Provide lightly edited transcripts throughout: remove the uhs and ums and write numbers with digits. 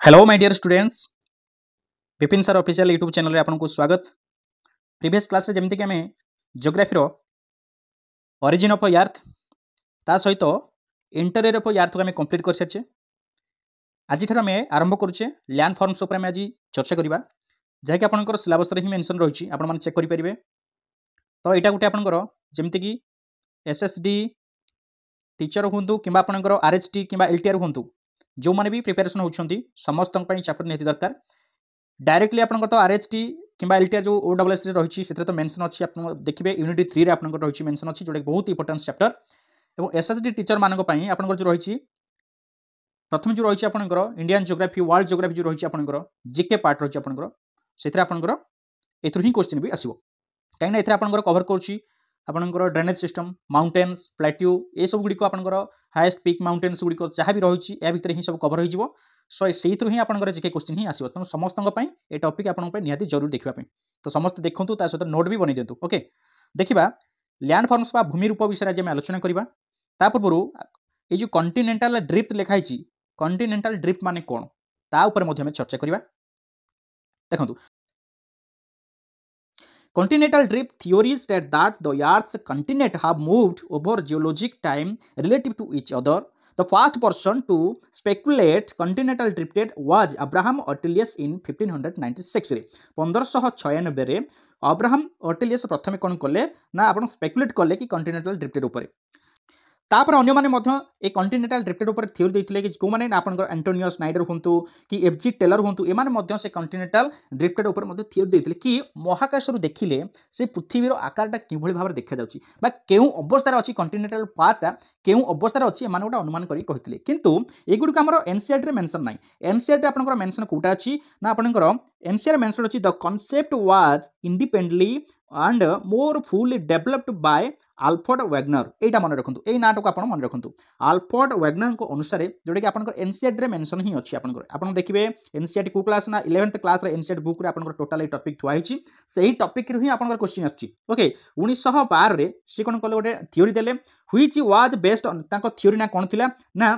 Hello my dear students Vipin sir official YouTube channel रे आपको स्वागत। प्रीवियस क्लास रे जेमति कि हमें जियोग्राफी रो ओरिजिन ऑफ अर्थ ता सहित इंटीरियर ऑफ अर्थ को हमें कंप्लीट कर सारिछे। आज ठार हमें आरंभ करूचे लैंड फॉर्म्स ऊपर हमें आज चर्चा करबा जहा कि आपनकर सिलेबस रे ही मेंशन रहिछि, आपन माने चेक करि परिबे। तो एटा गुटे आपनकर जेमति कि एसएसडी टीचर हुंतु किबा आपनकर आरएचटी किबा एलटीआर हुंतु जो माने भी प्रिपरेशन होउछंती समस्त पई चैप्टर निहति दरकार। डायरेक्टली आपन तो आरएचटी किंबा एलटीआर जो ओडब्ल्यूएस रे रही से तो मेंशन अच्छी आप देखिए यूनिट 3 रे आपन रही मेंशन अच्छी जोटा बहुत इंपोर्टेंट चैप्टर। और एसएसडी टीचर मानक पई आपन जो रही प्रथम जो रही आपन इंडियन जियोग्राफी वर्ल्ड जियोग्राफी जो रही आपन जीके पार्ट रही आपन से आपन एथुर ही क्वेश्चन भी आसीबो कहीं एथरे आपन कवर करूची आपनकर ड्रेनेज सिस्टम माउंटेन्स प्लेट्यू ये सब गुड़ी आपनकर हाईएस्ट पीक माउंटेन्स गुड़ी जहाँ भी रही या भितर ही सब कवर हो सो से ही आपनकर जीके क्वेश्चन ही आसो तेणु समस्त ये टॉपिक आपन निहाती जरूर देखा तो समस्त देखूँ सहित नोट भी बन दिंतु। ओके देखा लैंड फॉर्म्स बा भूमि रूप विषय आज आलोचना करवा पूर्व ये जो कॉन्टिनेंटल ड्रिफ्ट लिखाई कॉन्टिनेंटल ड्रिफ्ट माने कौन ता ऊपर चर्चा करवा। देखो continental drift theories that the Earth's continent have moved over geologic time relative to each other. The first person to speculate continental drift was Abraham Ortelius in 1596 रे 1596 रे अब्राहम ऑर्टेलियस प्रथमे कौन कले ना आपण स्पेकुलेट कले कि कॉन्टिनेंटल ड्रिफ्टेड ऊपर तापर अन्य माने मध्य ए कॉन्टिनेंटल ड्रिफ्टेड ऊपर थ्योरी देथिले कि को माने आपनकर एंटोनियो स्नाइडर हुंतु कि एफजी टेलर हुंतु ए माने मध्य से कॉन्टिनेंटल ड्रिफ्टेड ऊपर मध्य थ्योरी देथिले कि महाकाश रु देखिले से पृथ्वी रो आकारटा किभଳି भाबरे देखा जाउची बा केउ अवस्था रे अछि कॉन्टिनेंटल पार्टटा केउ अवस्था रे अछि माने गोटा अनुमान करी कहिथिले किंतु एगुडी का हमर एनसीईआरटी रे मेंशन नाही। एनसीईआरटी आपनकर मेंशन कोटा अछि ना आपनकर एनसीईआरटी मेंशन अछि the concept was independently and more fully developed by Alfred Wagner एटा मन रखंतु ए नाटक आपण मन रखंतु आल्फ्रेड वैगनर को अनुसार जोटा कि आपनकर एनसीईआरटी रे मेंशन ही अछि आपनकर आपण देखिबे एनसीईआरटी को क्लास ना 11th क्लास रे एनसीईआरटी बुक रे आपनकर टोटल ए टॉपिक थुआ हिची सेही टॉपिक रे ही आपनकर क्वेश्चन आछि। ओके 1912 रे से कोन कले गोटे थ्योरी देले व्हिच वाज बेस्ड ऑन ताको थ्योरी ना कोन थिला ना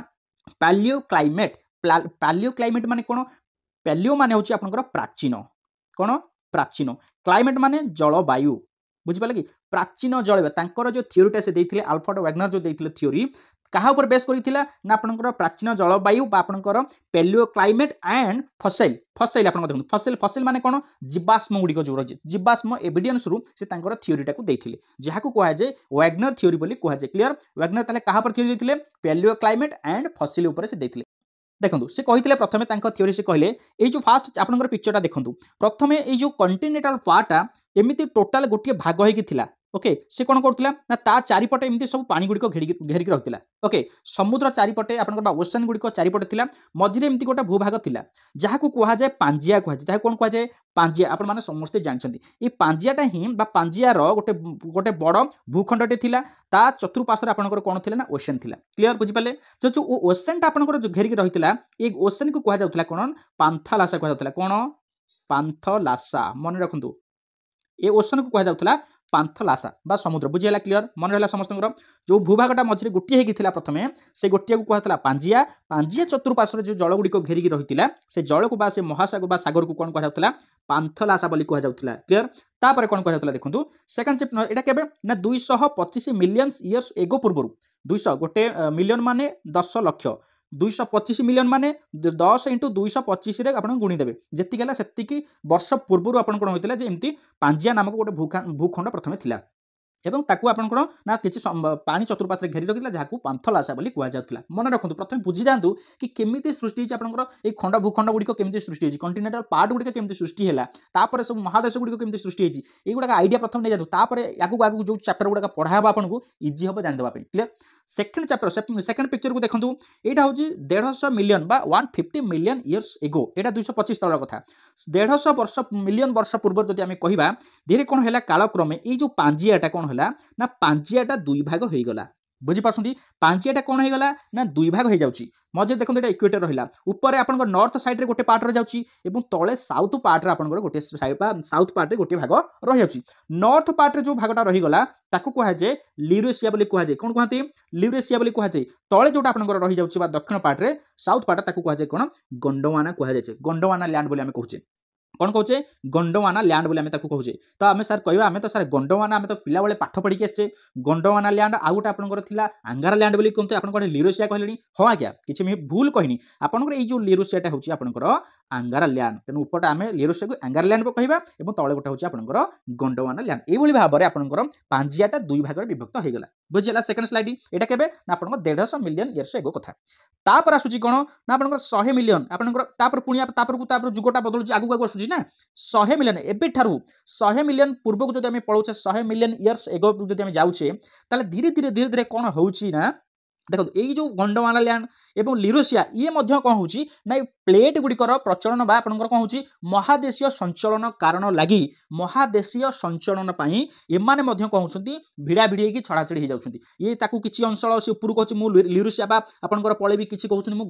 पैलियो क्लाइमेट माने कोन पैलियो माने होची आपनकर प्राचीन कोन प्राचीन क्लाइमेट माने जलवायु बुझिपाले कि प्राचीन जलवायु जो थ्योरीटा से देथिले आल्फ्रेड वैगनर जो देथिले थ्योरी कहा ऊपर बेस करिथिला ना आपनकर प्राचीन जलवायु बा आपनकर पैलियो क्लाइमेट एंड फसिल आपन देखु फसिल माने कोन जीवाश्म गुडी को जो रही जीवाश्म एविडेंस रु से तांकर थ्योरीटा को देथिले जहाको कोहा जे वैगनर थ्योरी बोली कोहा जे क्लियर। वैगनर ताले कहा पर थ्योरी देथिले पैलियो क्लाइमेट एंड फसिल ऊपर से देथिले देखो से कही प्रथमे थ्योरी से कहले ये जो फास्ट आपनकर पिक्चरटा देखो प्रथमे ये जो कंटिनेंटल पार्टा एमती टोटाल गोटे भाग होगी थिला। ओके से कौन करुला ना ता चारिपटे एमती सब पानी गुड़िक घेरिक रखिला। ओके समुद्र चारिपटे आपनकर ओशन गुड़िक चारिपटे थिला मझिरे एमती गोटे भूभाग थिला जहाको कुहा जाय पांजिया कुहा जाय कौन कुहा जाय पांजिया आपण माने समस्त जानछंती ए पांजियाटा ही बा पांजिया रो गोटे गोटे बड़ भूखंडटे थिला ता चतुर्पार्श्व आपनकर कोन थिला ना ओशन थिला। क्लियर बुझि पाले जो ओशनटा आपनकर जो घेरिक रहितला ए ओशन को कुहा जाउतला कोन पांथालासा कुहा जाउतला कोन पांथलासा मन रखंतु ए ओशन को कुहा जाउतला पांथलासा बा समुद्र बुझिला। क्लियर मन रहला समस्त जो भूभागटा मझिरे गोटे हेकी थिला प्रथमे से गोटिया को कहतला पांजिया पांजिया चतुर्पार्श्व जो जल गुडी को घेरिक रहितिला से जल को बा से महासागर बा सागर को कोन कहा जाउतला पांथलासा बोली कहा जाउतला। क्लियर तापर कोन कहा जाउतला देखंतु सेकंड चैप्टर एटा केबे ना 225 मिलियन इयर्स एगो पूर्वरु 200 गोटे मिलियन माने 10 लाख 225 मिलियन माने 10 इंटू 225 रे आपण गुणी देबे जेति गेला सेतिकी वर्ष पूर्वरु आपण कोन होइतिला जे एमती पांजिया नामक गोटे भूखंड प्रथमे थिला एवं ताकू आपण कोन ना किछि पानी चतुर्पार्श्व घेरि रखिला जाकू पांथलासा बोली कुआ जाउतला। मन रखंतु प्रथमे बुझी जांतु कि केमिति सृष्टि छि आपनकर ए खंड भूखंड गुडी को केमिति सृष्टि छि कॉन्टिनेंटल पार्ट गुडी को केमिति सृष्टि हैला तापर सब महादेश गुडी को केमिति सृष्टि छि ए गुडा आईडिया प्रथम नै जांतु तापर याकू जो चैप्टर गुडा पढाबा आपनको इजी हबो जान देबा पे। Clear second chapter second picture को देखंतु एटा होची 150 मिलियन बा 150 मिलियन इयर्स एगो एटा 225 तळर कथा 150 वर्ष मिलियन वर्ष पूर्व जदि आमे कहिबा धीरे कोन हैला कालक्रमे ए जो पांजियाटा कोन हैला ना पांजियाटा दुई भाग होई गला बुझीपार्टी पांजियाटा कौन हो गला ना दुई भाग हो जाऊँगी मझे देखो ये इक्वेटर रहा ऊपर आप नॉर्थ साइड गोटे पार्ट रही तले साउथ पार्ट आप गोटे साउथ पार्ट गोटे भाग रही नॉर्थ पार्ट जो भागटा रहीगला कहुए ल्यूरेशिया कहुए कौन कहते ल्यूरेशिया कहुए तले जोटा आप रही जाऊँगी दक्षिण पार्ट में साउथ पार्ट कहुए कौन गोंडवाना कहुए गोंडवाना लैंड बोली आम कहूचे कौन कहूचे गोंडवाना लैंड बोली आम कहूचे तो आम सर कह आम तो सर गोंडवाना आम तो पिला बेले पाठ पढ़ी आसचे गोंडवाना लैंड आउ गोटे आपंकर आंगार लैंड बोली कहते आप ल्यूरेशिया कहले हाँ आज्ञा किसी मुझे भूल कहनी आपंकर ये जो ल्यूरेशियाटा हूँ आपंकर आंगार लैंड तेणु उपरटा आम ल्यूरेशिया को आंगार लैंड कहवा और तले गोटे हूँ आपंकर गोंडवाना लैंड ये भाव में आपंकर पांजियाटा दुई भाग विभक्त हो गला बुझीला सेकेंड स्लाइड एटा केबे ना आपन 150 मिलियन इयर्स एगो कथा तापर आसुची कोन ना आपन 100 मिलियन आपन तापर पुणी तापर जुगटा बदलुची आगु आगु आसुची ना 100 मिलियन एबे ठारू 100 मिलियन पूर्व को जदि हम पळौचे 100 मिलियन इयर्स एगो जदि हम जाउचे ताले धीरे धीरे कोन होउची ना देखो ये जो गोंडवाना लैंड एवं ल्यूरेशिया ये मध्य कौन होची ना प्लेट गुड़िकर प्रचलन बा आपनकर कौन होची महादेशीय संचलन कारण लगी महादेशीय संचलन पाई एमाने मध्य कौन होचंती भिड़ा भिड़ी की छड़ा छड़ी हो जाउछंती ये ताकू किछि अंचल से ऊपर कहछि मु ल्यूरेशिया बा आपनकर पळेबी किछि कहउछंती मु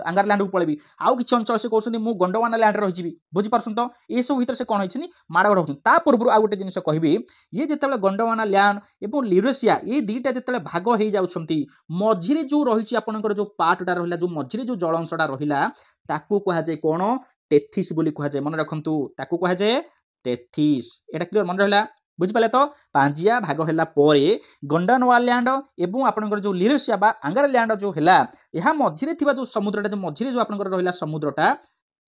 आंगार लैंड को पळेबी आउ किछि अंचल से कहउछंती मु गोंडवाना लैंड रे रहिजिबी बुझि परछन तो ए सब भीतर से कोन होइछनी माडगड होछन ता पूर्व आ गोटे जिनिस कहबी ये जेतेबेले गोंडवाना लैंड एवं ल्यूरेशिया ये दुईटा जेतेबेले भाग हो जाउछंती मझिरे जो रहिछि आपनकर जो पार्टटा रहिला जो मझिरे जो जल अंशटा रहिला ताकू कहा जाए कौन टेथिस बोली कहा जाए मन रखंतु ताकू कहा जाए टेथिस एटा क्लियर मन रहला बुझि पाले तो पांजिया भाग हैला परे गोंडवाना लैंड एवं आपनकर जो ल्यूरेशिया बा आंगार लैंड जो हैला एहा मझिरे थिबा जो समुद्रटा जो मझिरे जो आपनकर रहिला समुद्रटा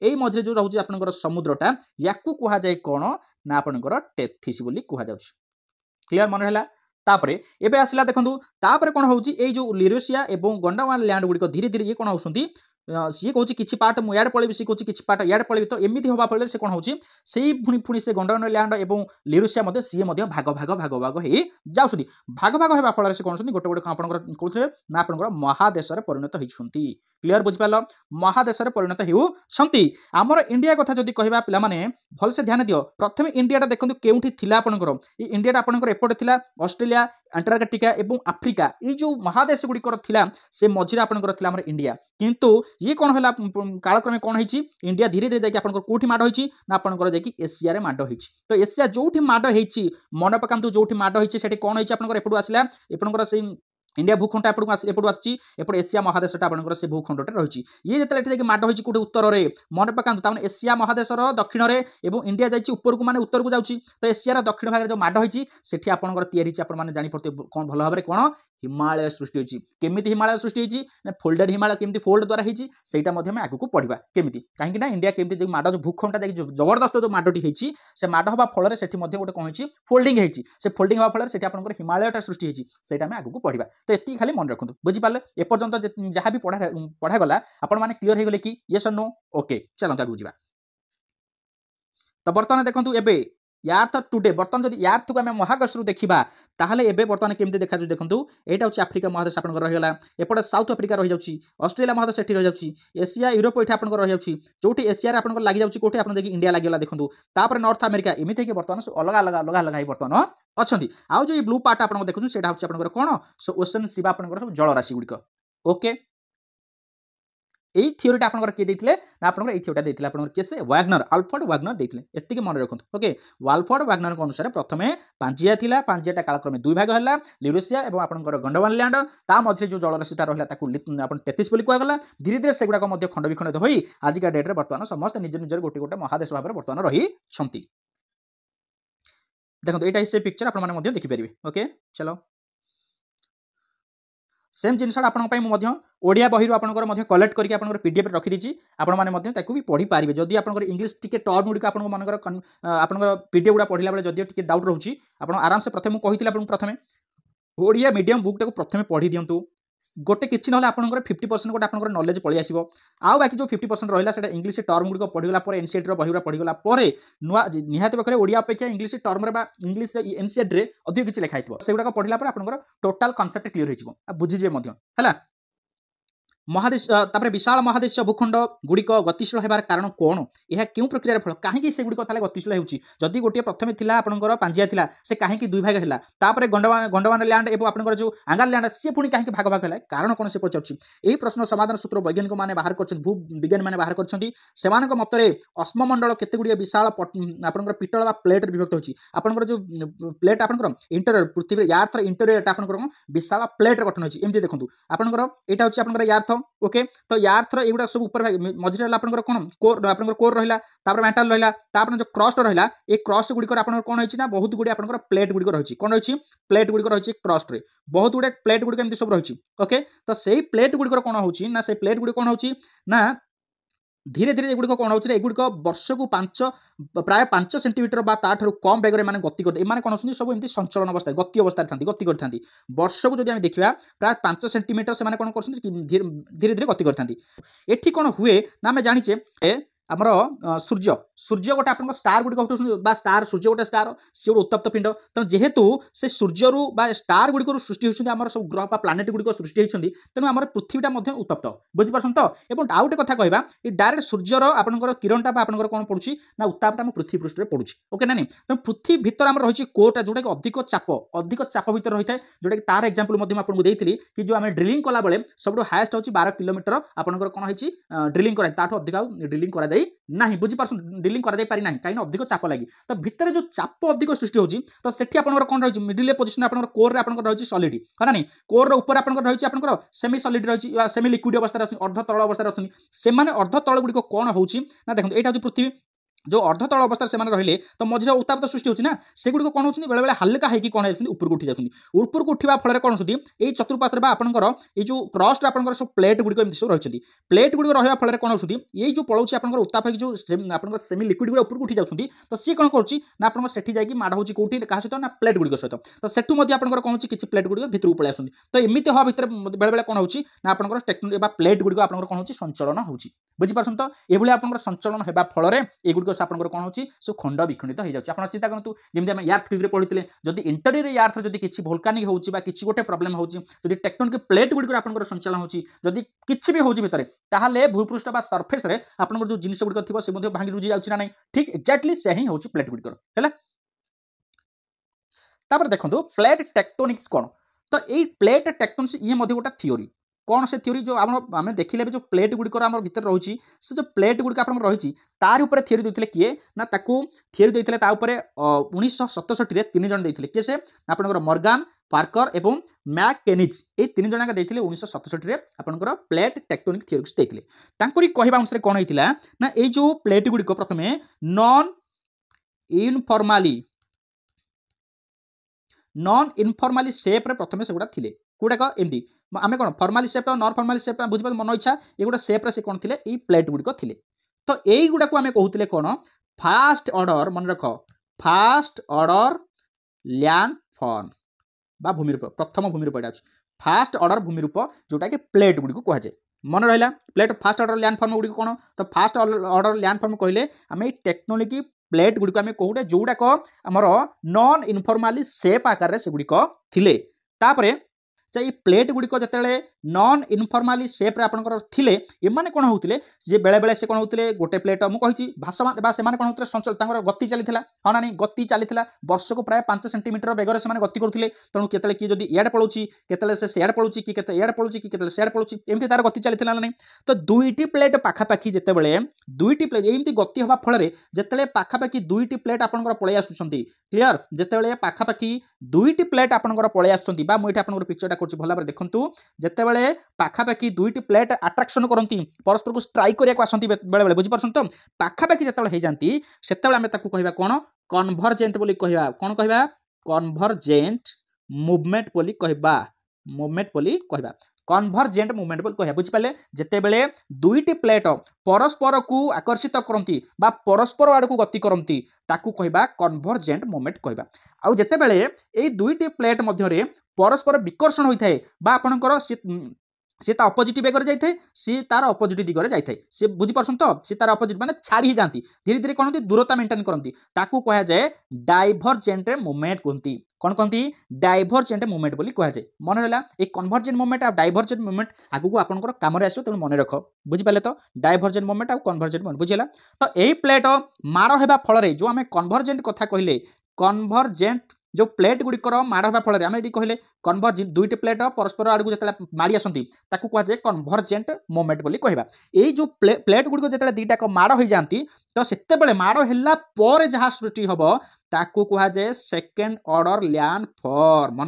एई मझिरे जो रहउची आपनकर समुद्रटा याकू कहा जाए कौन ना आपनकर टेथिस बोली कहा जाउची क्लियर मन रहला तापरे एबे आसला देखंतु तापरे कोन होउची ए जो ल्यूरेशिया एवं गोंडवाना लैंड गुडी धीरे धीरे ये कोन होउछंती सी कहूँ किसी पार्ट मुझे याड पलि सी कहूँ किसी पार्ट याड पलि तो एमती हवा फल से कौन होची से पुणी से गोंडवाना लैंड एवं ल्यूरेशिया सी भाग भाग भाग भाग हो जाउछंती भाग भाग होगा फल से कौन गोटे गोटे आपंकर कहते ना आपंकर महादेश परिणत होती क्लियर बुझिपाल महादेश परिणत होती आमर इंडिया कथा जदि कहबा पिला माने भल से ध्यान दियो प्रथम इंडियाटा देखंतु केउठी थिला आपनकर ई इंडियाटा आपनकर एपटे थिला ऑस्ट्रेलिया अंटार्कटिका एवं आफ्रिका ये जो महादेश गुड़िकर थिला से मझिरे आपनकर थिला हमर इंडिया किंतु ये कौन है कालक्रमे कौन है इंडिया धीरे धीरे जाकि आपनकर कोठी माड होईची ना आपनकर जाकि एशिया रे माड होईची तो एशिया जोठी माड होईची मन पकांतु जोठी माड होईची सेठी कौन होईची आपनकर एपटु आसिला आपनकर से इंडिया भूखंड एपटू आसी एशिया महादेशटा आपंकर से भूखंडटे रही ये जिते माड होती गोटे उत्तर में मन पकात तमें एशिया महादेशर दक्षिण में और इंडिया जाइए उपरकू माने उत्तर को जाऊँगी तो एशियार दक्षिण भाग जो माड होती सेठी आपंकर तैयारी आपने जापे कौन भल भाव में कौन हिमालय सृष्टि होती केमी हिमालय सृष्टि होती फोल्डेड हिमालय केमी फोल्ड द्वारा होती सहीटा आगू पढ़ा केमी कहीं इंडिया केमी जो माड जो भूखंडा जाकि जबरदस्त जो माडटी होती से माड हवा फल से गोटे कौन फोल्डिंग होती से फोल्डिंग हवा फल से हिमालयटा सृष्टि होती से आगू पढ़ा तो ये खाली मन रखु बुझिपारे एपर्यंत जहाँ भी पढ़ागला आपण मैंने क्लीयर हो गले कि येस और नो ओके चलते आगू जावा तो बर्तमान देखो एबे यार्थ टुडे बर्तमान जब यार्थ को आम महाकाश देखा ताहले एबे बर्तमान केमती देखा देखो यहाँ हूँ आफ्रिका महादेश आपंकर रहीगला एपटे साउथ आफ्रिका रही जाऊँगी ऑस्ट्रेलिया महादेश एटी रही जाऊँगी एशिया यूरोप ये आपंकर रही जाऊँगी जो एशिया आपंकर लगी जाऊँगी कौटे आप इंडिया लगे देखो तापर नॉर्थ अमेरिका एमती कि बर्तमान अलग अलग अलग अलग बर्तमान अच्छा आउ जो ब्लू पार्ट आप देखो से हूँ कौन ओशन सीवा आपंकर सब जलराशि गुड़िक ओके यही थियोरीटा आपंकर किए देते ना आपंकर ये थियोरीटा देते आपंकर किए से वाग्नर आल्फ्रेड वाग्नर देते एतिक मन रखु ओके आल्फ्रेड वाग्नर अनुसार प्रथम पांजिया थिला पांजियाटा कालक्रमे दुई भाग है ल्यूरेशिया और आपंकर गोंडवाना लैंड ता मझे जो जलराशिटा रहा आप 33 बोली कहगला धीरे धीरे से गुड़ाक खंड विखंडित हो आजिका डेट्रे बर्तमान समस्त निज निजर गोटे गोटे महादेश भाव में बर्तमान रही देखो यहाँ से पिक्चर आपने देखिपारे ओके चलो सेम जिनसा आपंपाई ओडिया बही आपंकर कलेक्ट करके पीडीएफ रखी आपने भी पढ़ी पारे जदि आप इंग्लीश टी टर्म गुड़िक आपंकर पीडीएफ गुड़ा पढ़ला बेले जदि टी डाउट रोचे आप आराम से प्रथम कही प्रथम ओडिया मीडियम बुकटा प्रथम पढ़ी दिंतु गोटे किसी ना आपंकर 50% गोटे आपंकर नॉलेज पलि आसो आउ बाकी जो 50% रहा है इंग्लीश टर्म गुड़िक पढ़ीगला एनसीईआरटी बही पढ़ीगला नुआ निहाती पाखे ओडिया अपेक्षा इंग्लीश टर्म इंग्लीश एनसीईआरटी अधिक किसी लिखाई से गुड़ाक पढ़ला आपंकर टोटाल कनसेप्ट क्लीयर हो बुझीजे है। महादेश विशाल महादेश भूखंड गुड़िक गतिशील होबार कारण कौन यह क्यों प्रक्रिया फल कहीं से गुड़िक गतिशील होती जदि गोटे प्रथम थिला आपनकर पांजिया थिला से कहीं दुई भाग है तापर गंडवान लैंड एवं आपनकर जो आंगार लैंड सी पुणी कहीं भाग भाग है कारण कौन से पचार यही प्रश्न समाधान सूत्र वैज्ञानिक मैंने बाहर कर भू विज्ञानी मैंने बाहर कर मतरे अस्ममंडल केते गुड़िए विशाल आपनकर पितल बा प्लेट विभक्त होची आपनकर जो प्लेट आपनकर इंटीरियर पृथ्वी यार्थ इंटीरियर आपनकर विशाल प्लेट गठन होची एमती देखंतु आपनकर एटा होची आपनकर यार्थ ओके तो यार्थ एगुड़ा सब ऊपर मझे आपनकर कोन कोर आपनकर कोर रहिला तापर मेंटल रहिला तापर जो क्रस्ट रहिला ए क्रस्ट गुडी आपनकर कोन होची ना बहुत गुडी आपनकर प्लेट गुडी रहिची कोन रहिची प्लेट गुडी रहिची क्रस्ट रे बहुत गुडी प्लेट गुडी केमती सब रहिची ओके तो सेही प्लेट गुडी कोन होची ना से प्लेट गुडी कोन होची ना धीरे धीरे एगुड़िक कौन होची एगुड़िक वर्ष को प्राय 5 सेंटीमीटर बा ताठू कम बेगर मैंने गति करते एमाने कौन होती सब एमती संचलन अवस्था गति अवस्था गति करते वर्ष को जब देखा प्राय 5 सेंटीमीटर से कौन कर धीरे धीरे गति करते एठी कौन हुए ना आम जाचे आमर सूर्य सूर्य गोटे आप स्टार गुड़िक स्टार सूर्य गोटे स्टार सी गोटे उत्तप्त पिंड तेणु जेहेतु से सूर्य स्टार गुड़िक सृष्टि होती आम सब ग्रह प्लानेट गुड़िक सृष्टि होती तेणु आम पृथ्वीटा उत्तप्त बुझीपार तो और आउ गोटे कथा कहवा डायरेक्ट सूर्यर आपंकर किरणटा आपंकर कौन पड़ुछि ना उत्तापटा आम पृथ्वी पृष्ठ में पड़ुछि ओके ना तेणु पृथ्वी भितर आम रही कोरटा जोटा कि अधिक चाप भितर रही है जोटा कि तार एक्जाम्पल आपको देती कि जो आम ड्रिलिंग कला बेले सब हाएस्ट होची 12 किलोमीटर आपंकर कौन होती ड्रिलिंग कराई ताठू अधिक ड्रिलिंग करा नहीं बुझीपार ड्रिलिंग करा पारि ना कहीं अधिक चाप लगी तो भितर जो चाप अधिक सृष्टि होची तो सेठी आपनकर कोन रही मिडिल पोजिशन आपनकर कोर रे आपनकर रही सॉलिड है ना कोर रो ऊपर आपनकर रही आपनकर सेमी सॉलिड रही सेमी लिक्विड अवस्था रही अर्ध तरल अवस्था रही से अर्ध तल गुड़िक कौन होची ना देखो यहाँ पृथ्वी जो अर्धतल अवस्था से रहिले तो मझे उत्ताप सृष्टि होची ना सेगुड़ी कौन होती बेले बेले हल्का है कौन होती ऊपर उठी जाती ऊपर को उठा फल कौन होती ये चतुर्पार्श्व आपंकर ये जो क्रस्ट आपंकर सब प्लेट गुड़िक एमती सब रही प्लेट गुड़िक रहा फल कौन होती ये जो पलाऊँ आपंकर उत्ताप जो आपंकर सेमी लिक्विड गुड़ा ऊपर उठी जाती तो सी कौन करुँच ना आप सेठी जाकि माड़ होची कौटी क्या सहित ना प्लेट गुड़िक सहित तो सेठू आपंकर कौन होची किसी प्लेट गुड़िक भितर पलि आसुँच तो एमती हवा भितर बेले बेले कौन होची ना आपंकर टेक्नोलोजी प्लेट गुड़िक आपंकर कौन होची संचलन होची बुझीपार तो ये आपंकर संचलन होगा फल एगुड़िक आपंकर कौन होची सब खंड विखंडित हो जाए आप चिंता करूँ जमी आम यार्थ फिगर पढ़ी जदि इंटरियर यार्थ जदि किसी भोल्कानिक होची किसी गोटे प्रोब्लेम होची जदि टेक्टोनिक प्लेट गुड़िक आपंकर संचालन होची जदि किसी भी होची भितर ताहले भूपृष्ठ बा सरफेस रे आपंकर जो जिनिस गुड़िक थिबो से मध्ये भांगी रुजी जाउची ना नहीं ठीक एक्जाक्टली से ही होची प्लेट गुड़िक हैला तापर देखंतु प्लेट टेक्टोनिक्स कोन तो ये प्लेट टेक्टोनिक्स ये मध्ये गोटा थ्योरी कौन से थ्योरी जो आम देखिले जो प्लेट गुड़िक आम भीतर रही से जो प्लेट गुड़िक आप रही तार उपर थ्योरी देते किए ना ताकू थ्योरी देते 1967 तीन जन देते किए से आपंकर मॉर्गन पार्कर एवं मैकेनिज ये तीन जन देते 1967 आपंकर प्लेट टेक्टोनिक थ्योरी देते कहवा अनुसार कौन होता ना ये जो प्लेट गुड़िक प्रथम नॉन इनफॉर्माली शेप रे प्रथम से गुड़ा थिले गुड़ाक एमती आम कौन फर्माली सेप नॉन फर्माली सेप बुझे मन इच्छा ये गोटे सेप्रे से कौन थे ये प्लेट गुड़िक थे तो यही गुड़ा को आम कहते कौन फास्ट ऑर्डर मन रख फास्ट ऑर्डर लैंड फॉर्म बा भूमिरूप प्रथम भूमिरूप यहाँ अच्छे फास्ट ऑर्डर भूमिरूप जोटा कि प्लेट गुड़ी को कहुए मन रहा plate fast order land form Gudi कौन तो फास्ट ऑर्डर लैंड फॉर्म कहले आम टेक्नोलोजी प्लेट गुड़ी आम कहूटे जोड़ाक आमर नॉन इनफॉर्माली शेप आकार से गुड़िक थिले तापरे ये प्लेट गुड़िक जिते नॉन इनफॉर्माली शेप्रे आपंकर थिले एमाने कौन होते जे बेले बेले से कौन होते गोटे प्लेट मुझे भाषमान बा से कौन होते संचल गति चली हाँ ना गति चली वर्ष को प्राय 5 सेंटीमीटर बेगर से गति करुले तेणु केतले किए जब इे पलाऊँ केतले से सियाड़ पलाऊँ कि इे पलाऊँ कि केतले सियाड़ पलाऊँ एमती तार गति चली ना तो दुईटी प्लेट पाखापाखि जितेबाला दुईटी प्लेट एमती गति हवा फल जिते पाखापाखि दुईटी प्लेट आपंकर पलि आसुँच क्लीयर जिते पाखापाखि दुईटी प्लेट आपंकर पलि आसुँच मुझे आपंकर पिक्चरटा भल भाव देखूँ जितेबाला पाखापाखि दुईटी प्लेट आट्राक्शन करती परस्पर को स्ट्राइक करने को आसती बेले बेले बुझीपार तो पाखापाखि जो हो जाती से कहवा कौन कन्भर्जेंट बोली कहवा कौन कहवा कन्भर्जेंट मुवमेंट बोली कहवा मुवमेंट बोली कहवा कन्भर्जेंट मुवमेंट बोली कहवा बुझिपारे जितेबाला दुईटी प्लेट परस्पर को आकर्षित करती परस्पर आड़ को गति करती ताकू कहवा कन्भर्जेंट मुवमेंट कहवा आउ जितेबाला ये दुईटी प्लेट मध्य परस्पर विकर्षण होता है आपणकर सी अपोजिट बेगर जाए सी तार अपोजिट दिगरे जाए सी बुझीपार तो सी तार अपोजिट माने छाड़ी जाती धीरे धीरे कौन दूरता मेंटेन करती ताकू कह जाए डाइभरजेंट मुवमेंट कहती कौन कहती डाइभरजेंट मुवमेंट बोली कहुए मन रहा ये कन्भर्जेंट मुवमेंट आ डाइभरजेंट मुवमेंट आगू आपंकर कम आसो तेणु मन रख बुझिपारे तो डाइभरजेंट मुवमेंट आ कन्भर्जेंट मुवमेंट बुझीला तो यही प्लेट माड़ होगा फल जो आम कन्भर्जेंट कथा कहले कन्भर्जेंट जो प्लेट गुड़िकर माड़ होगा फल आम ये कहले कन्भर्जेंट दुईटी प्लेट परस्पर आड़क जो माड़ी आसती कहुए कन्भर्जेंट मुवमेंट बोली कहवा ये जो प्लेट गुड़िक जो दुईटा माड़ हो जाती तो से माड़ है जहाँ सृष्टि हम ताकू कहुए सेकेंड ऑर्डर लैंड फॉर्म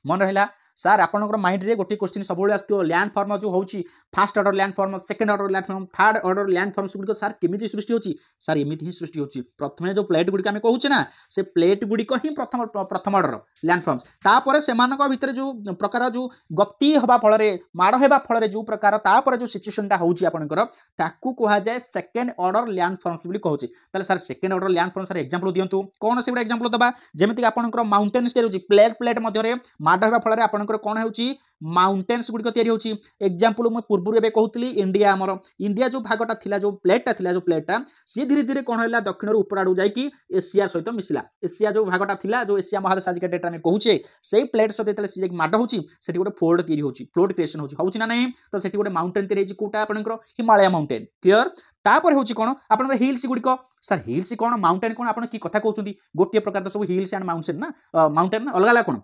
मन रहा सार आपंकर माइंड रे गोटे क्वेश्चन सब आसो लैंड फॉर्म जो होची first order land form second order land form third order land forms गुड़िक सार केमी सृष्टि होची सार एमती ही सृष्टि होची प्रथम जो प्लेट गुड़िक आम कहूचे ना से प्लेट गुड़िक ही प्रथम ऑर्डर लैंड फॉर्म्स तापर से भितर जो प्रकार जो गति हवा फल माड़ होगा फल जो प्रकार तापर जो सिचुएशनटा होची आपनकर ताकू कहुए सेकेंड ऑर्डर लैंड फॉर्म्स बोली कहूचे ताले सार सेकेंड ऑर्डर लैंड फॉर्म सार एग्जांपल दियंतु कौन से एग्जांपल दबा जेमिति आपनकर माउंटेन्स तैयारी होची प्लेट प्लेट मध्य माड़ होगा फल आपनकर कौन होची माउंटेन्स गुड़िक तैयारी होची एग्जांपल मैं पूर्व एवं कहूली इंडिया आमर इंडिया जो भागटा थिला जो प्लेटा सी धीरे धीरे कौन है दक्षिण ऊपर आड़ जाकि एशिया सहित मिसला एशिया जो भागटा थिला जो एशिया महादेश आज डेट आम कहूचे से प्लेट सहित सी माड़ होची से गोटे फोल्ड तैयारी होची फ्लोट क्रिएशन होची ना नहीं तो से गोटे माउंटेन तैयारी होची कोटा आपनकर हिमालय माउंटेन क्लियर तापर होची कोन आपनकर हिल्स गुड़िक सर हिल्स कौन माउंटेन कौन आप कथा कहते गोटे प्रकार तो सब हिल्स एंड माउंटेन ना माउंटेन ना अलग अलग कौन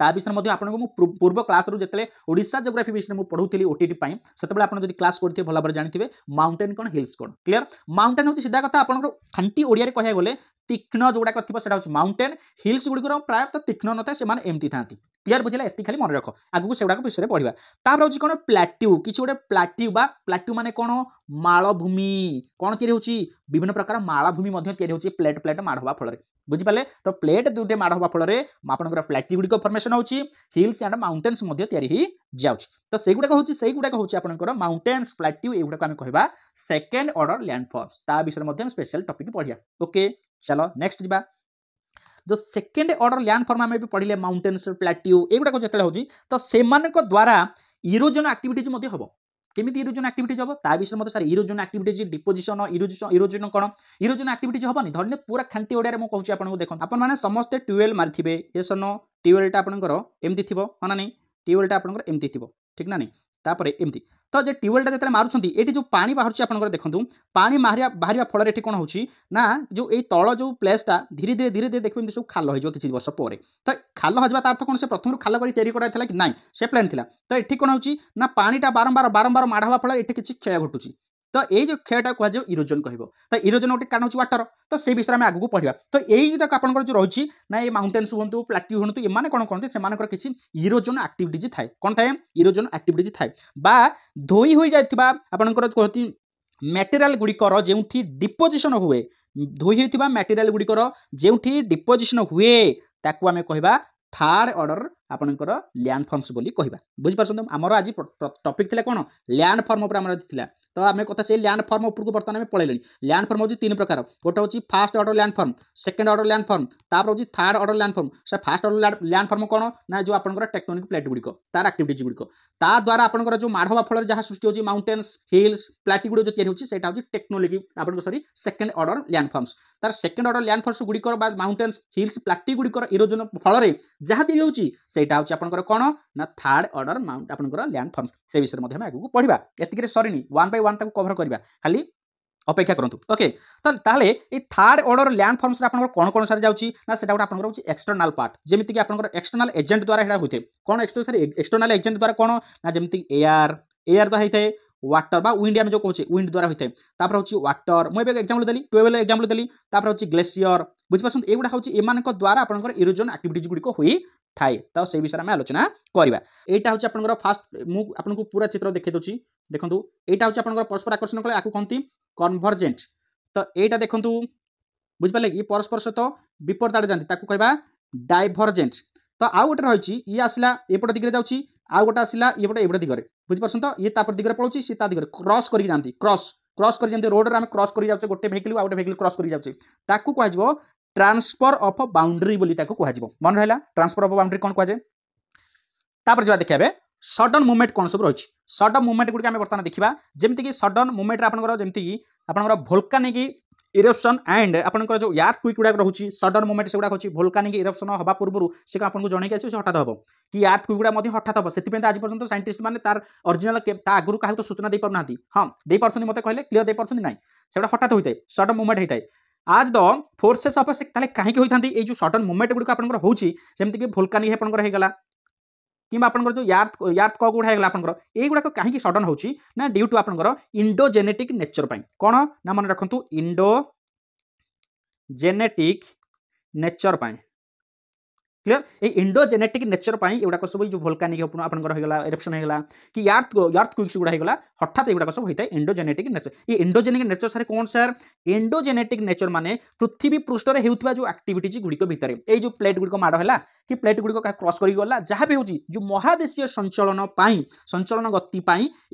ता विषय आपको पूर्व क्लास रू जो ओडिशा जियोग्राफी विषय में पढ़ुली ओटीटी से आपड़ क्लास करते भल भाव जानते माउंटेन कौन हिल्स कौन क्लियर माउंटेन हूँ सीधा कथा आपंकर खांटी ओडिया कह गले तीक्ष्ण जोड़ाक थी माउंटेन हिल्स गुड़िक प्रायः तीक्ष्ण नए से एमती था क्लियर बुझे ये खाली मन रख आगू से विषय पढ़ा तापर हूँ कौन प्लाट्यू किसी गोटे प्लाट्यू माने कौन मालभूमि कौन या विभिन्न प्रकार मालभूमि या प्लेट प्लेट माड़ हवा फल बुझिपारे तो प्लेट दुटे माड़ हवा फल आपंकर प्लाट्यू गुड़िक फर्मेशन होची हिल्स एंड माउंटेन्स तैयारी जाउची तो से गुड़ाक हूँ आपंकर माउंटेन्स प्लाट्यू एगुड़ाक आम कहवा सेकेंड ऑर्डर लैंड फॉर्म्स ता विषय स्पेशल टॉपिक पढ़िया ओके चलो नेक्स्ट जा जो सेकेंड ऑर्डर लैंड फॉर्म आम भी पढ़ले माउंटेन्स प्लाट्यू एगुड़ाक जो होची तो से द्वारा इरोजन एक्टिविटीज हम केमिति इरोजन एक्टिविटीज हम ता विषय मत sir erosion activities deposition erosion कौन इरोजन एक्टिविटीज हेनी धरने पूरा खांटी ओडिया मुझे कहूँ आपको देखो आप समस्ते ट्यूबवेल मारिथे ये सन ट्यूबवेलटा आपंकर एमती थी हाँ ना नहीं ट्यूबवेलटा आपंकर एमती थी ठीक ना नहीं तापर एमती तो जो ट्यूबवेलटा जो मारुंट ये जो पा बाहर आपंकर देखो पा बाहर फल कौन हो जो ये तल जो प्लेसटा धीरे धीरे धीरे धीरे देखिए सब खाल हो किसी वर्ष पर तो खाल हो तार कौन से प्रथम खाल कर तैयारी कि ना से प्लान था तो ये कौन हो पानीटा बारंबार बारंबार माड़ हवा फल ये किसी क्षय घटुची तो ये जो क्षयटा कह इरोजन कह तो इरोजन गोटे कारण हो वाटर तो से विषय में आगू पढ़ा तो यही जो आप जो रही ना ये माउंटेन्स हूँ प्लाट्यू हूँ एम कौन कहते हैं किसी इरोजन एक्टिविटीज थाए कौन थाए इरोजन एक्टिविटीज थाए बा धोई हो जाता आपंकर कहती मटेरियल गुड़िकर जो डिपोजिशन हुए धोई होता मटेरियल गुड़िकर जो डिपोजिशन हुए ताकू आम कहवा थर्ड ऑर्डर आपंकर लैंड फॉर्म्स बोली कहवा बुझिपार आमर आज टॉपिक थिला कौन लैंड फॉर्म उपर आमर थिला तो आम कथा से लैंड फॉर्म उपरको बर्तमान आम पलैले लैंड फॉर्म होची तीन प्रकार गोटे होची first order land form second order land form तापर होची थर्ड ऑर्डर लैंड फॉर्म से फास्ट ऑर्डर लैंड फॉर्म कौन ना जो आपंकर टेक्टोनिक प्लेट गुड़िक तार एक्टिविटीज गुड़िक ता द्वारा आपंकर जो माड़ हवा फल जहाँ सृष्टि होची माउंटेन्स हिल्स प्लाटी गुड़ जो तैयारी होची सेटा होची टेक्नोलॉजी आपन sorry second order land forms तार सेकेंड ऑर्डर लैंड फॉर्म्स गुड़िकर माउंटेन्स हिल्स प्लाटी गुड़िकर इरोजन फल जहाँ तैयारी होची सेटा होची आपंकर कौन ना थर्ड ऑर्डर माउंट आपंकर लैंड फॉर्म्स से विषय में आगू पढ़ा एतिक सरीनी वन बाय वन कवर करवा खाली अपेक्षा करूँ ओके तो ताले ये थर्ड ऑर्डर लैंड फॉर्म्स कौन कौन सारे जाऊँगी ना से गोटे एक्सटर्नल पार्ट जमीक आप एक्सटर्नल एजेंट द्वारा होते कौन एक्सटर्नल एजेंट द्वारा कौन ना जमीक एयर द्वारा होता है वाटर बा विंड आम जो कहे विंड द्वारा होता है तापर हूँ वाटर मुझे एग्जांपल देली ट्यूबवेल एग्जांपल देली तापर हूँ ग्लेशियर बुझिपार एगुड़ा हूँ एम द्वारा आपंकर इरोजन एक्टिविटीज गुड़िक हुई थाए तो से विषय में आलोचना करवा यहाँ हूँ आपंकर फास्ट मुझे पूरा चित्र देखी दूसरी देखूँ यहाँ हूँ आपंकर परस्पर आकर्षण कले आपको कहती कन्भर्जेंट तो यहाँ देखूँ बुझिपारे ये परस्पर सहित विपरीत आड़े जाती कहवा डाइभरजेंट तो आउ गोटे रही ये आसला एपट दिगरे जाऊँगी आउ गोटे आसला ये एपट दिगरे बुझिपार तो ये दिगरे पड़ोची सी दिगरे क्रॉस कर जाती क्रॉस कर जमी रोड में क्रॉस कर जाऊँ गोटे भेहिकल आउ गोटे भेहिकल क्रॉस कर जाऊँ ताकू कह ट्रांसफर ऑफ बाउंड्री बोली कह मन रहा ट्रांसफर ऑफ बाउंड्री कौन कहुए तापर जा देखा सडन मुवमेंट कौन सब रही सडन मुवमेंट गुड़िक आम बर्तमान देखा जमीक सडन मुवमेंट आपंकर जमीक आप भोल्कानिक इरप्शन एंड आपंकर जो यार्थक्विक गुड़ाक रोचे सडन मोमेंट से गुड़ाक अच्छी भोल्कानिक इरप्शन हवा पूर्व से आपको जनईक आस हठात हम कि यार्थक्विक गुड़ा हठात हम से आज पर्यटन साइंटिस्ट मैंने तार ओरिजिनल आगुरी क्या तो सूचना दे पार हाँ दे पार्टी मत कहले क्लीयर दे पार्टी ना से हठात होता है सडन मुवमेंट होता है आज द फोर्सेस ऑफ कहीं होता है जो सडन मुवमेंट गुड़िक आपंकर होमती भोल्कानिक आपंकर होगा कि जो यार्थ कक गुड़ा होगा आपंकर युड़ाक कहीं सडन हो ड्यू टू आपंकर इंडोजेनेटिक नेचर कौन ना मन रखु इंडोजेनेटिक नेचर क्लियर ये इंडोजेनेटिक नेचर युड़ाक सब जो भोल्कानिक आपंकर होगा इरप्शन होगा कि यार्थक्विक्स गुड़ा होगा हठात युड़ाक सब होता है इंडोजेनेटिक नेचर ये इंडोजेनिक नेचर सर कौन सर इंडोजेनेटिक नेचर माने पृथ्वी पृष्ठ में होता जो एक्टिविटीज गुड़िक भितर ये जो प्लेट गुड़िक माड़ है कि प्लेट गुड़िक क्रॉस कर गला जहाँ भी होची जो महादेशीय संचलन गति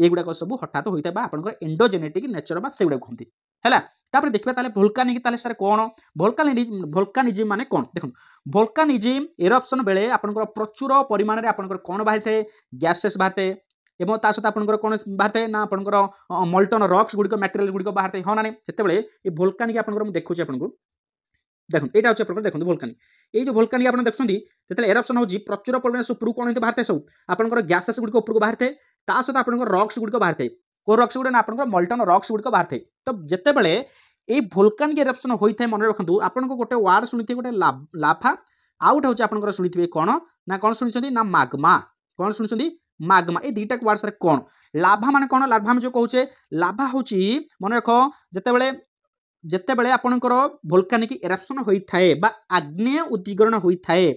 युड़ाक सब हठात होता है आपंकर इंडोजेनेटिक नेचर से गुड़ा कहते है तापर देखिए ताले भोल्कानिक ताले सर कौन भोल्कानिज्म माने कौन देखो भोल्कानिज्म इरप्शन बेले आपंकर प्रचुर परिमाण में आपंकर कौन बाहरी थे गैसेस बाहरी थे एवं ता सहित आपंकर कौन बाहरी थे ना आपंकर मल्टन रॉक्स गुड़िक मटेरियल गुड़िक बाहरी थे हाँ ना नहीं ये भोल्कानिक आपंकर मुझे देखुची आपको देखो यहाँ हूँ आप देखो भोल्कानिक ये जो भोल्कानिक आप देखते जो इरप्शन हो प्रचुर परिमाण उपरू कौन बाहर थे सब आपंकर गैसेस गुड़िक उपरको बाहर थे ता सहित आपंकर रॉक्स गुड़िक बाहर थे को रॉक्स गुड़ा ना आपंकर मल्टन रॉक्स गुड़िक बाहर थे तो जितेबले ये भोल्कानिक इरप्शन होता है मन रखु आपको गोटे वार्ड शुणी गोटे लाफा आउट हूँ आपंकर शुणी कौन ना कौन शुणी ना माग्मा कौन शुणी माग्मा ये दुईटा वार्ड सर कौन लाभा मान कौन लाभा जो कहे लाभा हूँ मन रख जितेबले आपंकर भोल्कानिक इरप्शन होता है आग्नेय उद्गीरण होता है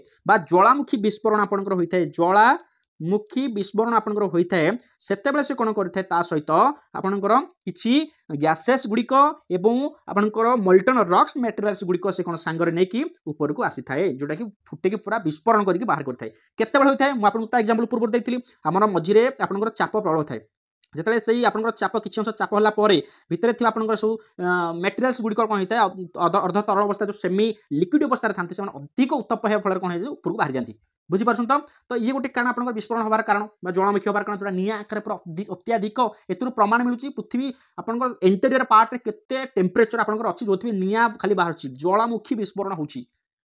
ज्वालामुखी विस्फोरण आपंकर होता है ज्वालामुखी विस्फोरण आपंकर होता है सेतेबेले से कौन करता है सहित आपंकर किछि गैसेस गुड़िक एवं आपंकर मल्टन रॉक्स मटेरियल्स गुड़िक से कौन सांगरे नहीं ऊपर को आसी थाए जोटा कि फुटेकी पूरा विस्फोरण करके बाहर करता है केतेबेले होता है मुझे एग्जांपल पूर्व देखी आमर मझीरे आपंकर चाप प्रबल थाए जिते से आपंकर चाप किसी अंश चाप है भितर थी आपंकर सब मटेरियल्स गुड़िक कौन होता है अर्ध तरल अवस्था जो सेमी लिक्विड अवस्था था अधिक उत्तप्त होगा फल कौन ऊपर को बाहरी जाती बुझीपार तो ये गोटे कारण आपंकर विस्फोरण होबार कारण ज्वालामुखी होबार कारण जो निआ आकार अत्याधिक एथुर प्रमाण मिलूँ पृथ्वी आपंकर इंटेरियर पार्ट केते टेम्परेचर आपंकर अच्छी जो निआ खाली बाहर ज्वालामुखी विस्फोरण होची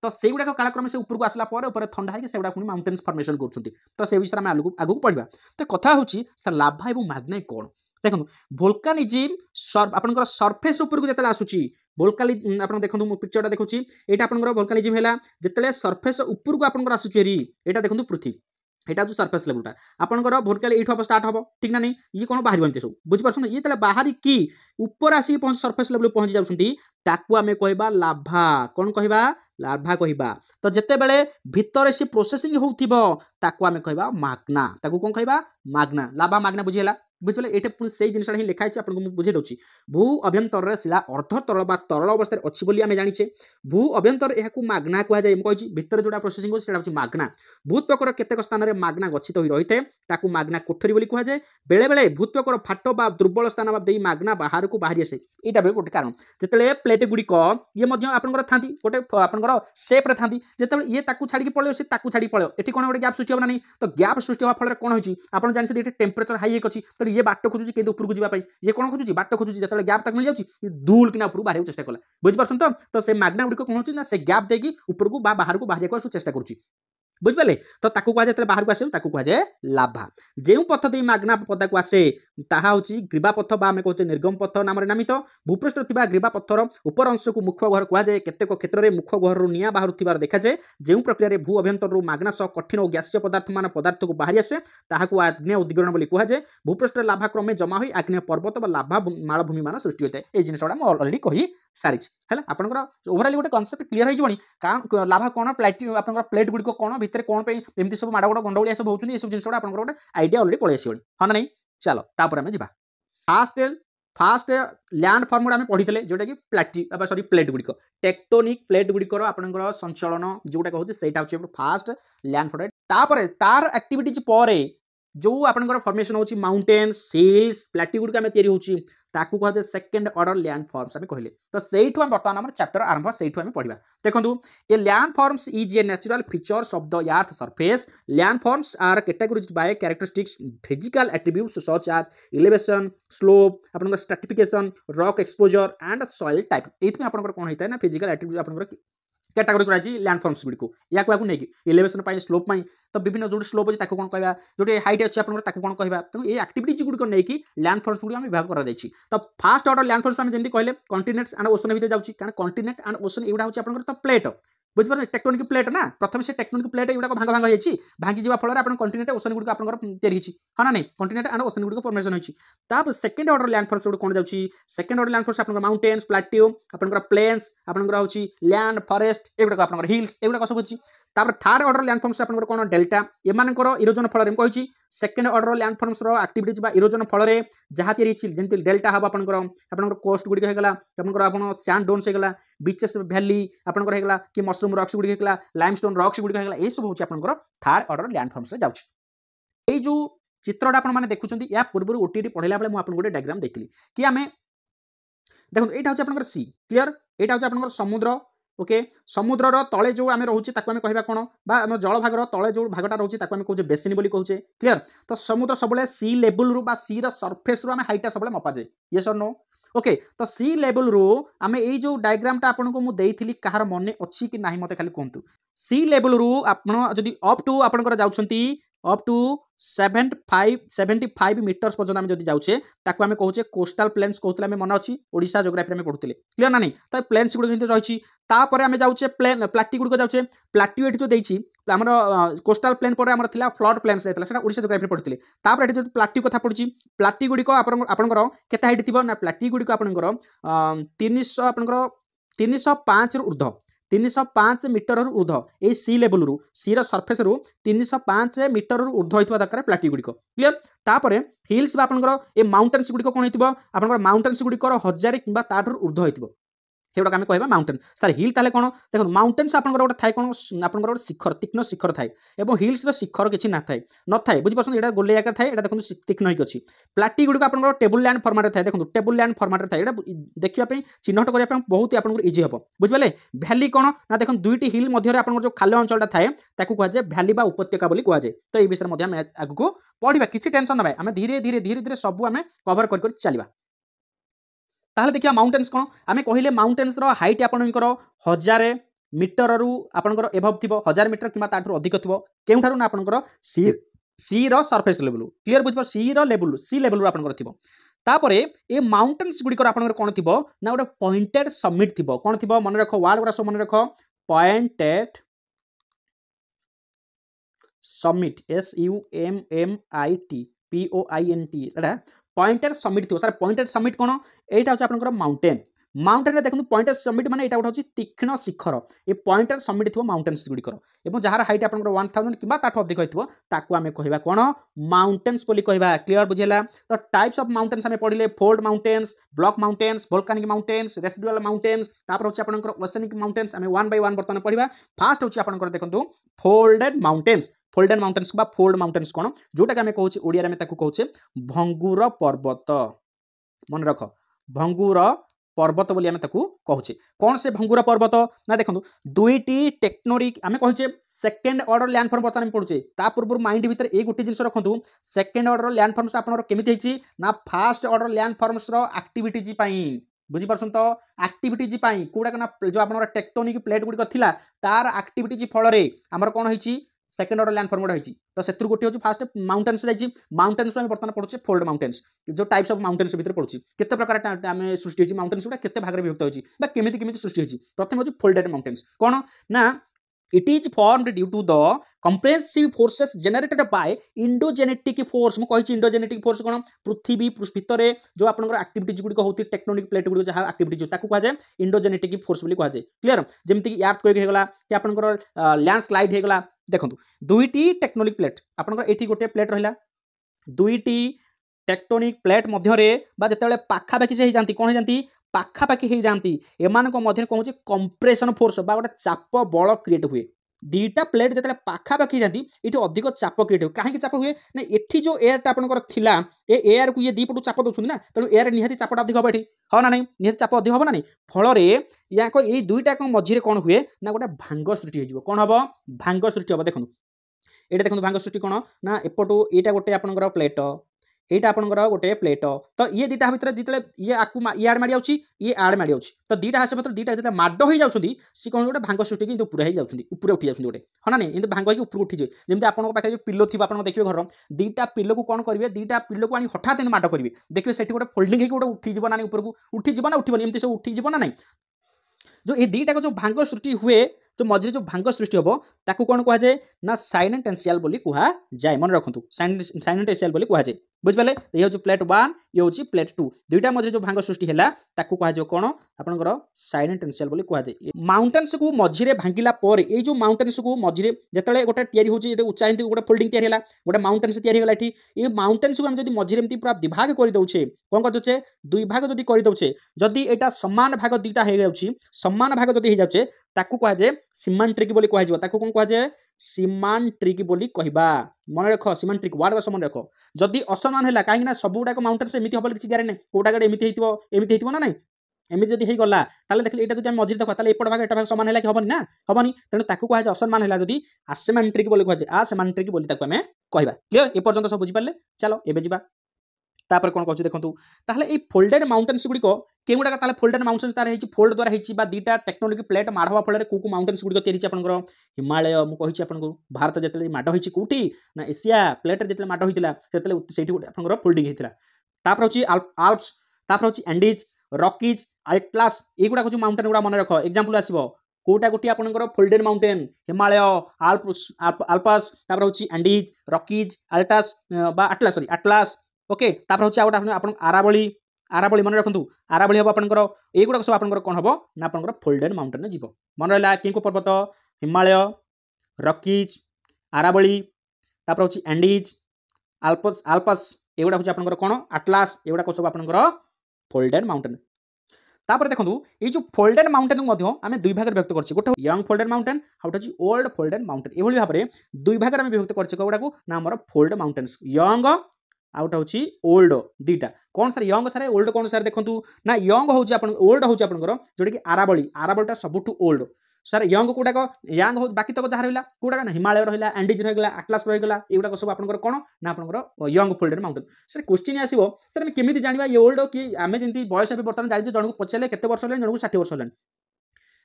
तो से गुड़ाक कालक्रम से ऊपर को आसला ठंडा है से पुणी माउंटेन्स फर्मेशन कर तो से विषय में आगू पढ़ा तो कथा हूँ सर लाभा और मैग्ना कौन देखो भोल्कानिज्म आपंकर सरफेस ऊपर को जिते आसूची भोल्कानिज्म आप देखो मो पिक्चरटा देखुची यहाँ आपंकर भोल्कानिज्म है जिते सरफेस ऊपर को आपंकर आसूची यहाँ देखो पृथ्वी यहाँ जो सरफेस लेवलटा आपंकर भोल्काल ये हम स्टार्ट हम ठीक ना नहीं ये कौन बाहर सब बुझीपार ये बाहर कि ऊपर आसिक पहुँच सरफेस लेवल पहुँची जाती आम कहवा लाभा कौन कहवा लाभा कहवा तो जितेबले भितर से प्रोसेसिंग होता आम कहवा माग्ना कौन कहवा माग्ना लाभा माग्ना बुझीगला बुझे ये से जिनसा ही लिखाई आपको बुझे दूसरी भू अभ्यंतर शिला अर्ध तरल तरल अवस्था अच्छी बोली आम जाचे भू अभ्यंतर यह माग्ना कहुए मुझे भितर जो प्रोसेसिंग होता माग्ना भूत्वकर केतेक स्थान में माग्ना गच्छित हो रही है माग्ना कोठरी बोली कहुए बेले बेले भूत्वकर फाट बा दुर्बल स्थान दे माग्ना बाहर को बाहरी आसे यहाँ भी गोटे कारण जिते प्लेट गुड़िक ये आपंकर था गोटे आपंकर सेप्रे था जिते ये छाड़ी पड़े से छाड़ी पड़े ये कौन गोटे गैप सृष्टि होगा नहीं तो गैप सृष्टि होगा फल कौन होती आप जानते ये टेम्परेचर हाई अच्छी तो ये बाट खोजुची के ऊपर को जावाई ये कौन खोजुची बाट खोजुची जो गैप तक मिल जाए दूल कि ऊपर बाहर चेष्टा कला बुझीपार तो से माग्ना गुड़िक कौन होना से गैप देकी ऊपर को बाहर को बाहर चेष्टा करुच्ची बुझिपारे तो कहुए बाहर को आसे कहुए लाभा जो पथ दे माग्ना पदा को आसे ताहा हूँ ग्रीवा पथ आम कहे निर्गम पथ नाम नामित भूपृष्ठ ग्रीवा पथर उपर अंश को मुख घर कहुए केतेक क्षेत्र में मुख घर निआ बाहर देखा जाए जो प्रक्रिया भू अभ्यंतर माग्ना सह कठिन और गैसीय पदार्थ को बाहरी आसे ताकू आग्नेय उद्गीरण बोली कहुए भूपृष्ठ लाभा क्रमे जमा हो आग्नेय पर्वत और लाभा मालभूमि मान सृष्टि होता है ये जिनसा मुझे अलरेडी कही सारी है आपंकर ओवराली गोटे कनसेप्ट क्लीयर हो लाभा कौन प्लेट गुड़िक कौन भितर कौन एमती सब माड़ गोड़ गंडगोलिया सब होती सब जिन आपंकर गोटे आइडिया अलरेडी पलि आसो हाँ ना नहीं चलो तापर आम जा फास्ट लैंड फॉर्म गुड़ा पढ़ी जोटा कि प्लेट गुड़िक टेक्टोनिक प्लेट गुड़िकर आपंकर संचलन जोटा कहूँ से फास्ट लैंड फॉर्म तापर तार एक्टिविटीज पर जो आपंकर फॉर्मेशन होची माउंटेन्स हिल्स प्लेटी गुड़िक आम तैयारी होची ताकू कहुचे सेकेंड ऑर्डर लैंड फॉर्म्स आम कहले तो सहीठू आम बर्तमान आम चैप्टर आरंभ सहीठू आम पढ़ा देखो a land forms is a natural features of the earth surface land forms are categorized by characteristics physical attributes such as elevation slope आपन stratification rock exposure and soil type एथि आपन कोन होता है ना फिजिकल एट्रिब्यूट आपन category कराई landforms गुड़ी या नहीं इलेवेशन स्लोप तो विभिन्न जो स्लोप अच्छे कौन कह जो हाइट अच्छे कौन कह तेणु ये एक्टिविटीज गुड़िक नहीं लैंडफॉर्म्स गुड़ी विभाग कर तो फास्ट ऑर्डर लैंडफॉर्म्स आम जमी कहले कॉन्टिनेंट्स एंड ओशन भीतर जाऊँगी कारण कॉन्टिनेंट एंड ओशन एगुड़ा हूँ आप तो प्लेट बुझे टेक्टोनिक प्लेट ना प्रथम से टेक्टोनिक प्लेट एगुड़ा भांग भांग होती भांगी जा फल आप कॉन्टिनेंट ओशन गुड़ी आप हाँ ना नहीं continent and ocean Gudi formation होती सेकेंड ऑर्डर लैंडफॉर्म्स कौन जाऊँगी सेकेंड ऑर्डर लैंडफॉर्म्स आप माउंटेन्स प्लाट्यू आप प्लेन्स आपंकर हूँ लैंड फॉरेस्ट एगुड़ा आप हिल्स एगुड़ा सब होती थर्ड ऑर्डर लैंडफॉर्म्स आप कौन डेल्टा एमानकर इरोजन फल कही second order landforms activities erosion फल जहाँ जमी डेल्टा हम आपंकर कोस्ट गुड़िक होगा आप सैंड डोन्स होगा बीचेस वैली आपंकर होगा कि मशरूम रॉक्स गुड़िक होगा लाइमस्टोन रॉक्स गुड़िक होगा ये सब हूँ आपंकर थर्ड ऑर्डर लैंडफॉर्म्स जाऊँगी जो चित्रटा आपने देखुं या पूर्व ओटीटी पढ़ला बेले मुझे गोटे डायग्राम देखी कि आम देखो यहाँ हूँ आपंकर सी क्लीयर यहाँ हूँ आपंकर समुद्र ओके समुद्रर तले जो आम रोचे आम कह कौन आम जल भागर तले जो भागटा रोचे आम कहे बेसिन बोली कहे क्लीयर तो समुद्र सब सी लेवल रू सी सरफेस रू आम हाइटा सब मपा जाए ये सर नो ओके तो सी लेवल रू आम ये जो डायग्रामटा आपको मुझे कहार मन अच्छी कि ना मत खाली कहतु सी लेवल रू आपड़ी अप टू आपंकर जाऊँगी अप टू 75 मीटर्स पर्यटन आम जब जाऊे ताकू आम कहे कोस्टाल प्लेन्स कहते हैं मन अच्छी ओडिशा जोग्राफी में पढ़ुते क्लीयर ना नहीं तो प्लेन्स गुड़ रही तापर आम जाऊे प्लेन प्लाटी गुड़िक जाऊे प्लाटी ये जो देती आम कोस्टाल प्लेन पर आम फ्लड प्लेन्स जाता ओडिशा जोग्राफी पढ़ुते तापर ये प्लाटी कथा पड़ी प्लाटी गुड़िक आपंकर केते हाइट थी ना प्लाटी गुड़िक आपंकर 305 ऊर्ध्व 305 मीटर ऊर्ध्व ये सी लेवल रू सी सरफेस रू 305 मीटर ऊर्ध्व होता दरकार प्लाटी गुड़िक क्लीयर तापर हिल्स आपंकर ये माउंटेन्स गुड़िक कौन होकर माउंटेन्स गुड़िकर 1000 कि ऊर्ध्व होती सेगुड़ा आम कह माउंटेन सर हिल ताले कौन देखो माउंटेन्स आप गोटे थाए कौन आप शिखर तीक्ष्ण शिखर थाए और हिल्स शिखर किसी ना थाए न थाए बुझीपार यहाँ गोले आकार थाए देखो तीक्ष्ण होगी अच्छी प्लाटी गुड़िक आप टेबुल लैंड फर्माट थाए देखो टेबुल लैंड फर्माट थाए देखा चिन्हट करने बहुत आपको इजी हम बुझे भैली कौन ना देखो दुईटी हिल मध्य जो खाल अंचलटा थाए कहुए भैली उपत्यका बोली कहुए तो ये विषय में आगू पढ़ा किसी टेंशन ना आम धीरे धीरे धीरे धीरे सब आम कभर कर चलवा ताहले देखिए माउंटेन्स कौन आम कहले माउंटेन्स हाइट आपंकर 1000 मीटर रू आपंकर एभव थी 1000 मीटर कि अधिक थी केउठार ना आपंकर सी सरफेस लेवल क्लीयर बुझे सी लेवल सी लेवल आपंकर थी तापर ये माउंटेन्स गुड़िक आपंकर कौन थी ना गोटे पॉइंटेड समिट थी कौन थी मन रख वार्ड गुरा सब मन रख pointed summit SUMMIT POINT pointed summit थी सर पॉइंटेड समिट कौन यहाँ हूँ आपंकर माउंटेन माउंटेन देखो पॉइंटेड समिट माने यहाँ गोटे तीक्ष्ण शिखर ये पॉइंटेड समिट थी माउंटेन्स गुड़िकर और जार हाइट आप 1000 कि अधिक होता आम कह कौन माउंटेन्स बोली कहवा क्लीयर बुझेगा तो टाइप्स ऑफ माउंटेन्स आम पढ़ले fold mountains block mountains volcanic mountains residual mountains तापर हूँ आपंकर ओसेनिक माउंटेन्स आम 1 by 1 बर्तमान पढ़ा फास्ट हूँ आपंकर देखो फोल्डेड माउंटेन्स बा फोल्ड माउंटेन्स कौन जोटा आम कहे ओडिया में कहे भंगुर पर्वत मन रख भंगुर पर्वत बोली आम कहे कौन से भंगुर पर्वत ना देखो दुईटी टेक्टोनिक आम कहे सेकेंड ऑर्डर लैंडफॉर्म बर्तमान पढ़ुचे पूर्व माइंड भितर ये गोटे जिन रखु सेकेंड ऑर्डर लैंडफॉर्म्स आपंकर केमी ना फास्ट ऑर्डर लैंडफॉर्म्स एक्टिविटीज बुझीपार तो एक्टिविटीज कौड़ा ना जो आप टेक्टोनिक प्लेट गुड़िक था तार एक्टिविटीज फल आमर कौन होती सेकेंड ऑर्डर लैंडफॉर्म होती तो से गोटे हूँ फास्ट माउंटेन्स जाइए माउंटेन्स आम बर्तमान पढ़ुचे फोल्ड माउंटेन्स जो टाइप्स ऑफ माउंटेन्स भितर पढ़ुचे केते प्रकार आम सृष्टि होती माउंटेन्स गुड़ा केते भाग में विभक्त होती केमी सृष्टि होती प्रथम हूँ फोल्डेड माउंटेन्स कौन ना it is formed due to the compressive forces generated by endogenetic force मुझे इंडोजेनेटिक फोर्स कौन पृथ्वी भितर जो आपंकर एक्टिविटीज गुड़िक होती टेक्टोनिक प्लेट गुड़िक जहाँ एक्टिविटीज कहुए इंडोजेनेटिक फोर्स बोली कहुए क्लीयर जमीक अर्थक्वेक होगा कि आपंकर लैंडस्लाइड होगा देखो दुईटी टेक्टोनिक प्लेट आपंकर ये गोटे प्लेट रहा दुईटी टेक्टोनिक प्लेट मध्य जिते पाखापाखि से जाती कौन जाती पाखापाखि हो जाती एम कौन कहूँ कंप्रेशन फोर्स गोटे चाप बल क्रिएट हुए दुईटा प्लेट जो पाखापाखि जाती ये अधिक चाप क्रिएट हो कहीं चाप हुए ना ये जो एयरटा आपंकर थिला ए एयर को ये दीपटू चाप दौरान ना तेणु एयर निहाती चापटा अधिक हम ये हाँ ना नहीं निहाती चाप अधिक हम ना नहीं फल या दुईटा मझे कौन हुए ना गोटे भांग सृष्टि हो कौन हम भांग सृष्टि हम देखो ये देखो भांग सृष्टि कौन ना एपटू यहाँ गोटे आपंकर प्लेट এইটা আপনার গোটে প্লেট তো ইয়ে দুইটা ভিতরে যেতে ইয়ে আকু ইয়াড় মাড়ি যাচ্ছি ইয়ে আড় মাড়ি যাচ্ছি তো দুইটা হাসে ভিতরে দুইটা যেতে মাড হয়ে যাচ্ছেন সি কোণ গোটে ভাঙ্গ সৃষ্টি কিন্তু উপরে হয়ে যাচ্ছেন উপরে উঠি যাচ্ছেন গোটে হ্যাঁ না কিন্তু ভাঙ্গ হয়ে উপরে উঠিଯିବେ যেমনি আপনার পাখে যে পিলো থিব আপনার দেখবে ঘর দুইটা পিলোকে কোণ করবে দুইটা পিলোকে আনি হঠাৎ এমনি মাড করবে দেখবে সেটি গোটে ফোল্ডিং হয়ে গোটে উঠিଯିବ না উপরକୁ উঠিଯିବ না উঠিবনি এমনি सब উঠিଯିବ না নাই जो ये दुईटा जो भांग सृष्टि हुए जो मझे जो भांग सृष्टि हम ताकू कौन कह जाए ना साइनेंटेंशियल बोली कह जाए मन रखु साइनेंटेंशियल बोली कह जाए बुझिपारे ये हूँ प्लेट 1 ये हूँ प्लेट 2 दुईटा मझे जो भांग सृष्टि है ताकू कह जाए कौन आपंकर साइनेंटेंशियल बोली कह जाए माउंटेन्स को मझे भांगिला पर ये जो माउंटेन्स को मझे जिते गोटे या उच्चा गोटे फोल्डिंग या गोटे माउंटेन्स या ये माउंटेन्स को आम जब मझे एमती पूरा दिभाग कर दौचे कौन कर दौचे दुई भाग जदि कर दौचे जदि यहाँ सामान भाग दुईटा हो जाए सामान भाग जदि हो जाए ताकू कह जाए सिमेट्रिक बोली कह ताकू कौन कह जाए सिमेट्रिक बोली कहबा मन रख सिमेट्रिक वार्ड दस मन रख जदि असमान है कहीं सब गुड़ाक माउंटेन्स एमती हम किसी ग्यारे ना कौटा गए एमती ना ना एमती जब होगा ताले देखिए यहाँ जब मझे देखा एपट भाग एट भाग सामान है कि हेनी ना हेनी तेणु ताकू कह जाए असमान है जदि आसेमेट्रिक बोली कह जाए आसेमेट्रिक बोली आम कहवा क्लियर ए पर्यंत सब बुझिपारे चलो एबे जा तापर कौन कहूँ देखो ताहले ये फोल्डेड माउंटेन्स गुड़िक केगुड़ा ताले फोल्डेड माउंटेन्स तार फोल्ड द्वारा होती दुईटा टेक्नोलोजी प्लेट माड़ हवा फल को माउंटेन्स गुड़िक तैयारी आपंकर हिमालय मुझे आपको भारत जिते माड़ होती कौटी ना एशिया प्लेट जिते माड़ होता से आपंकर फोल्डिंग होता तापर हूँ आल्प्स तापर हूँ एंडीज रॉकीज अल्टलास युवा जो माउंटेन गुड़ा मन रख एग्जांपल आसो कौटा गोटे आपंकर फोल्डेड माउंटेन हिमालय आल्पस तापर हूँ एंडीज रॉकीज अल्टास आटलास सॉरी आटलास ओके तापर हूँ गोटे आप आरावली आरावली मन रखु आरावली हम आपंकर युवा सब आपंकर कौन हम ना आपंकर फोल्डेड माउंटेन जीव मन रहा कि पर्वत हिमालय रॉकीज आरावली तापर हूँ एंडीज आल्पस आल्पस एगुड़ा हूँ आपंकर कौन आटलास एगुड़ा सब आपंकर फोल्डेड माउंटेन तापर देखो ये जो फोल्डेड माउंटेन को आम दुई भाग व्यक्त कर गोटे यंग फोल्डेड माउंटेन आउट हूँ ओल्ड फोल्डेड माउंटेन ये भाव में दुई भाग में विभक्त कर ना आम फोल्ड माउंटेन्स यंग आउट हूँ ओल्ड दुईटा कौन सर यंग सारे ओल्ड कौन सर देखो ना यंग हूँ ओल्ड हूँ आपंकर जोटा कि आरावली आरावलीटा सबुठ ओल्ड सर यंग कौटाक यंग हो बाकी तक जहाँ रहा कौटा ना हिमालय रहा एंडीज रहीगला आटलास रहीगला युवा सब आपंकर कौन ना आपंकर young folded mountain sir question आसो सर आम केमी जाना ये ओल्ड कि आम जमी बयस भी बर्तमान जानी जन को पचारे केते वर्ष है जन को 60 वर्ष है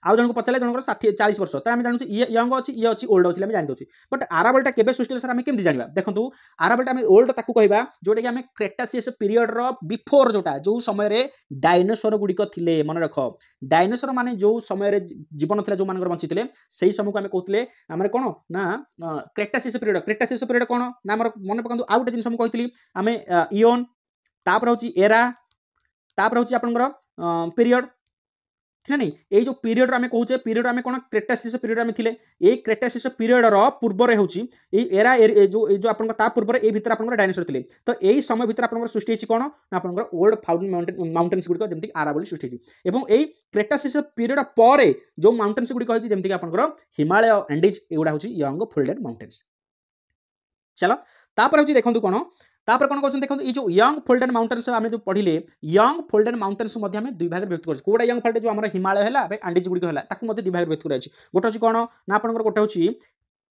आउ जन को पचारे जनकर 40 वर्ष तो आम जानूँ ये यंग अच्छी ये अच्छी ओल्ड अच्छी जानी दूसरी बट आरावलीटा केबे सृष्टि सर आम केमी जाना देखो आरावलीटा आम ओल्ड ताकू कहवा जोटा कि आम क्रेटासियस पीरियड बिफोर जोटा जो समय डायनोसर गुड़िक थे मन रख डायनोसर माने जो समय जीवन था जो मान बंची से समय को आम कहते आम कौन ना क्रेटासियस पीरियड कौन ना मन पकातु आउ गोटे जिन कही आम इओन तापर हूँ एरा तापर हूँ आपंकर पीरियड ठीक नहीं ये जो पीरियड आम कहे पीरियड आम कौन क्रेटासियस पीरियड आम थे ये क्रेटासियस पीरियड पूर्व एरा जो आप पूर्व ये भितर आप डायनोसर थे तो यही समय भितर आप सृष्टि होती कौन ना आप ओल्ड फाउंड माउंटेन्स गुड़िक जमीन आरावली सृष्टि होती और यही क्रेटासियस पीरियड पर जो माउंटेन्स गुड़िक होती जमीक आप हिमालय एंडीज एगुड़ा हूँ यंग फोल्डेड माउंटेन्स चलो तापर हूँ देखो कौन तापर कौन कहते देखो ये जो यंग फोल्डेड माउंटेन्स आम जो पढ़ले यंग फोल्डेड माउंटेन्स दुई भाग व्यक्त कर कौटा यंग फोल्डेड जो आम हिमालय है एंडीज गुड़िक है ताकू दुई भाग व्यक्त कर गोटे हूँ कौन ना आप गोटे हूँ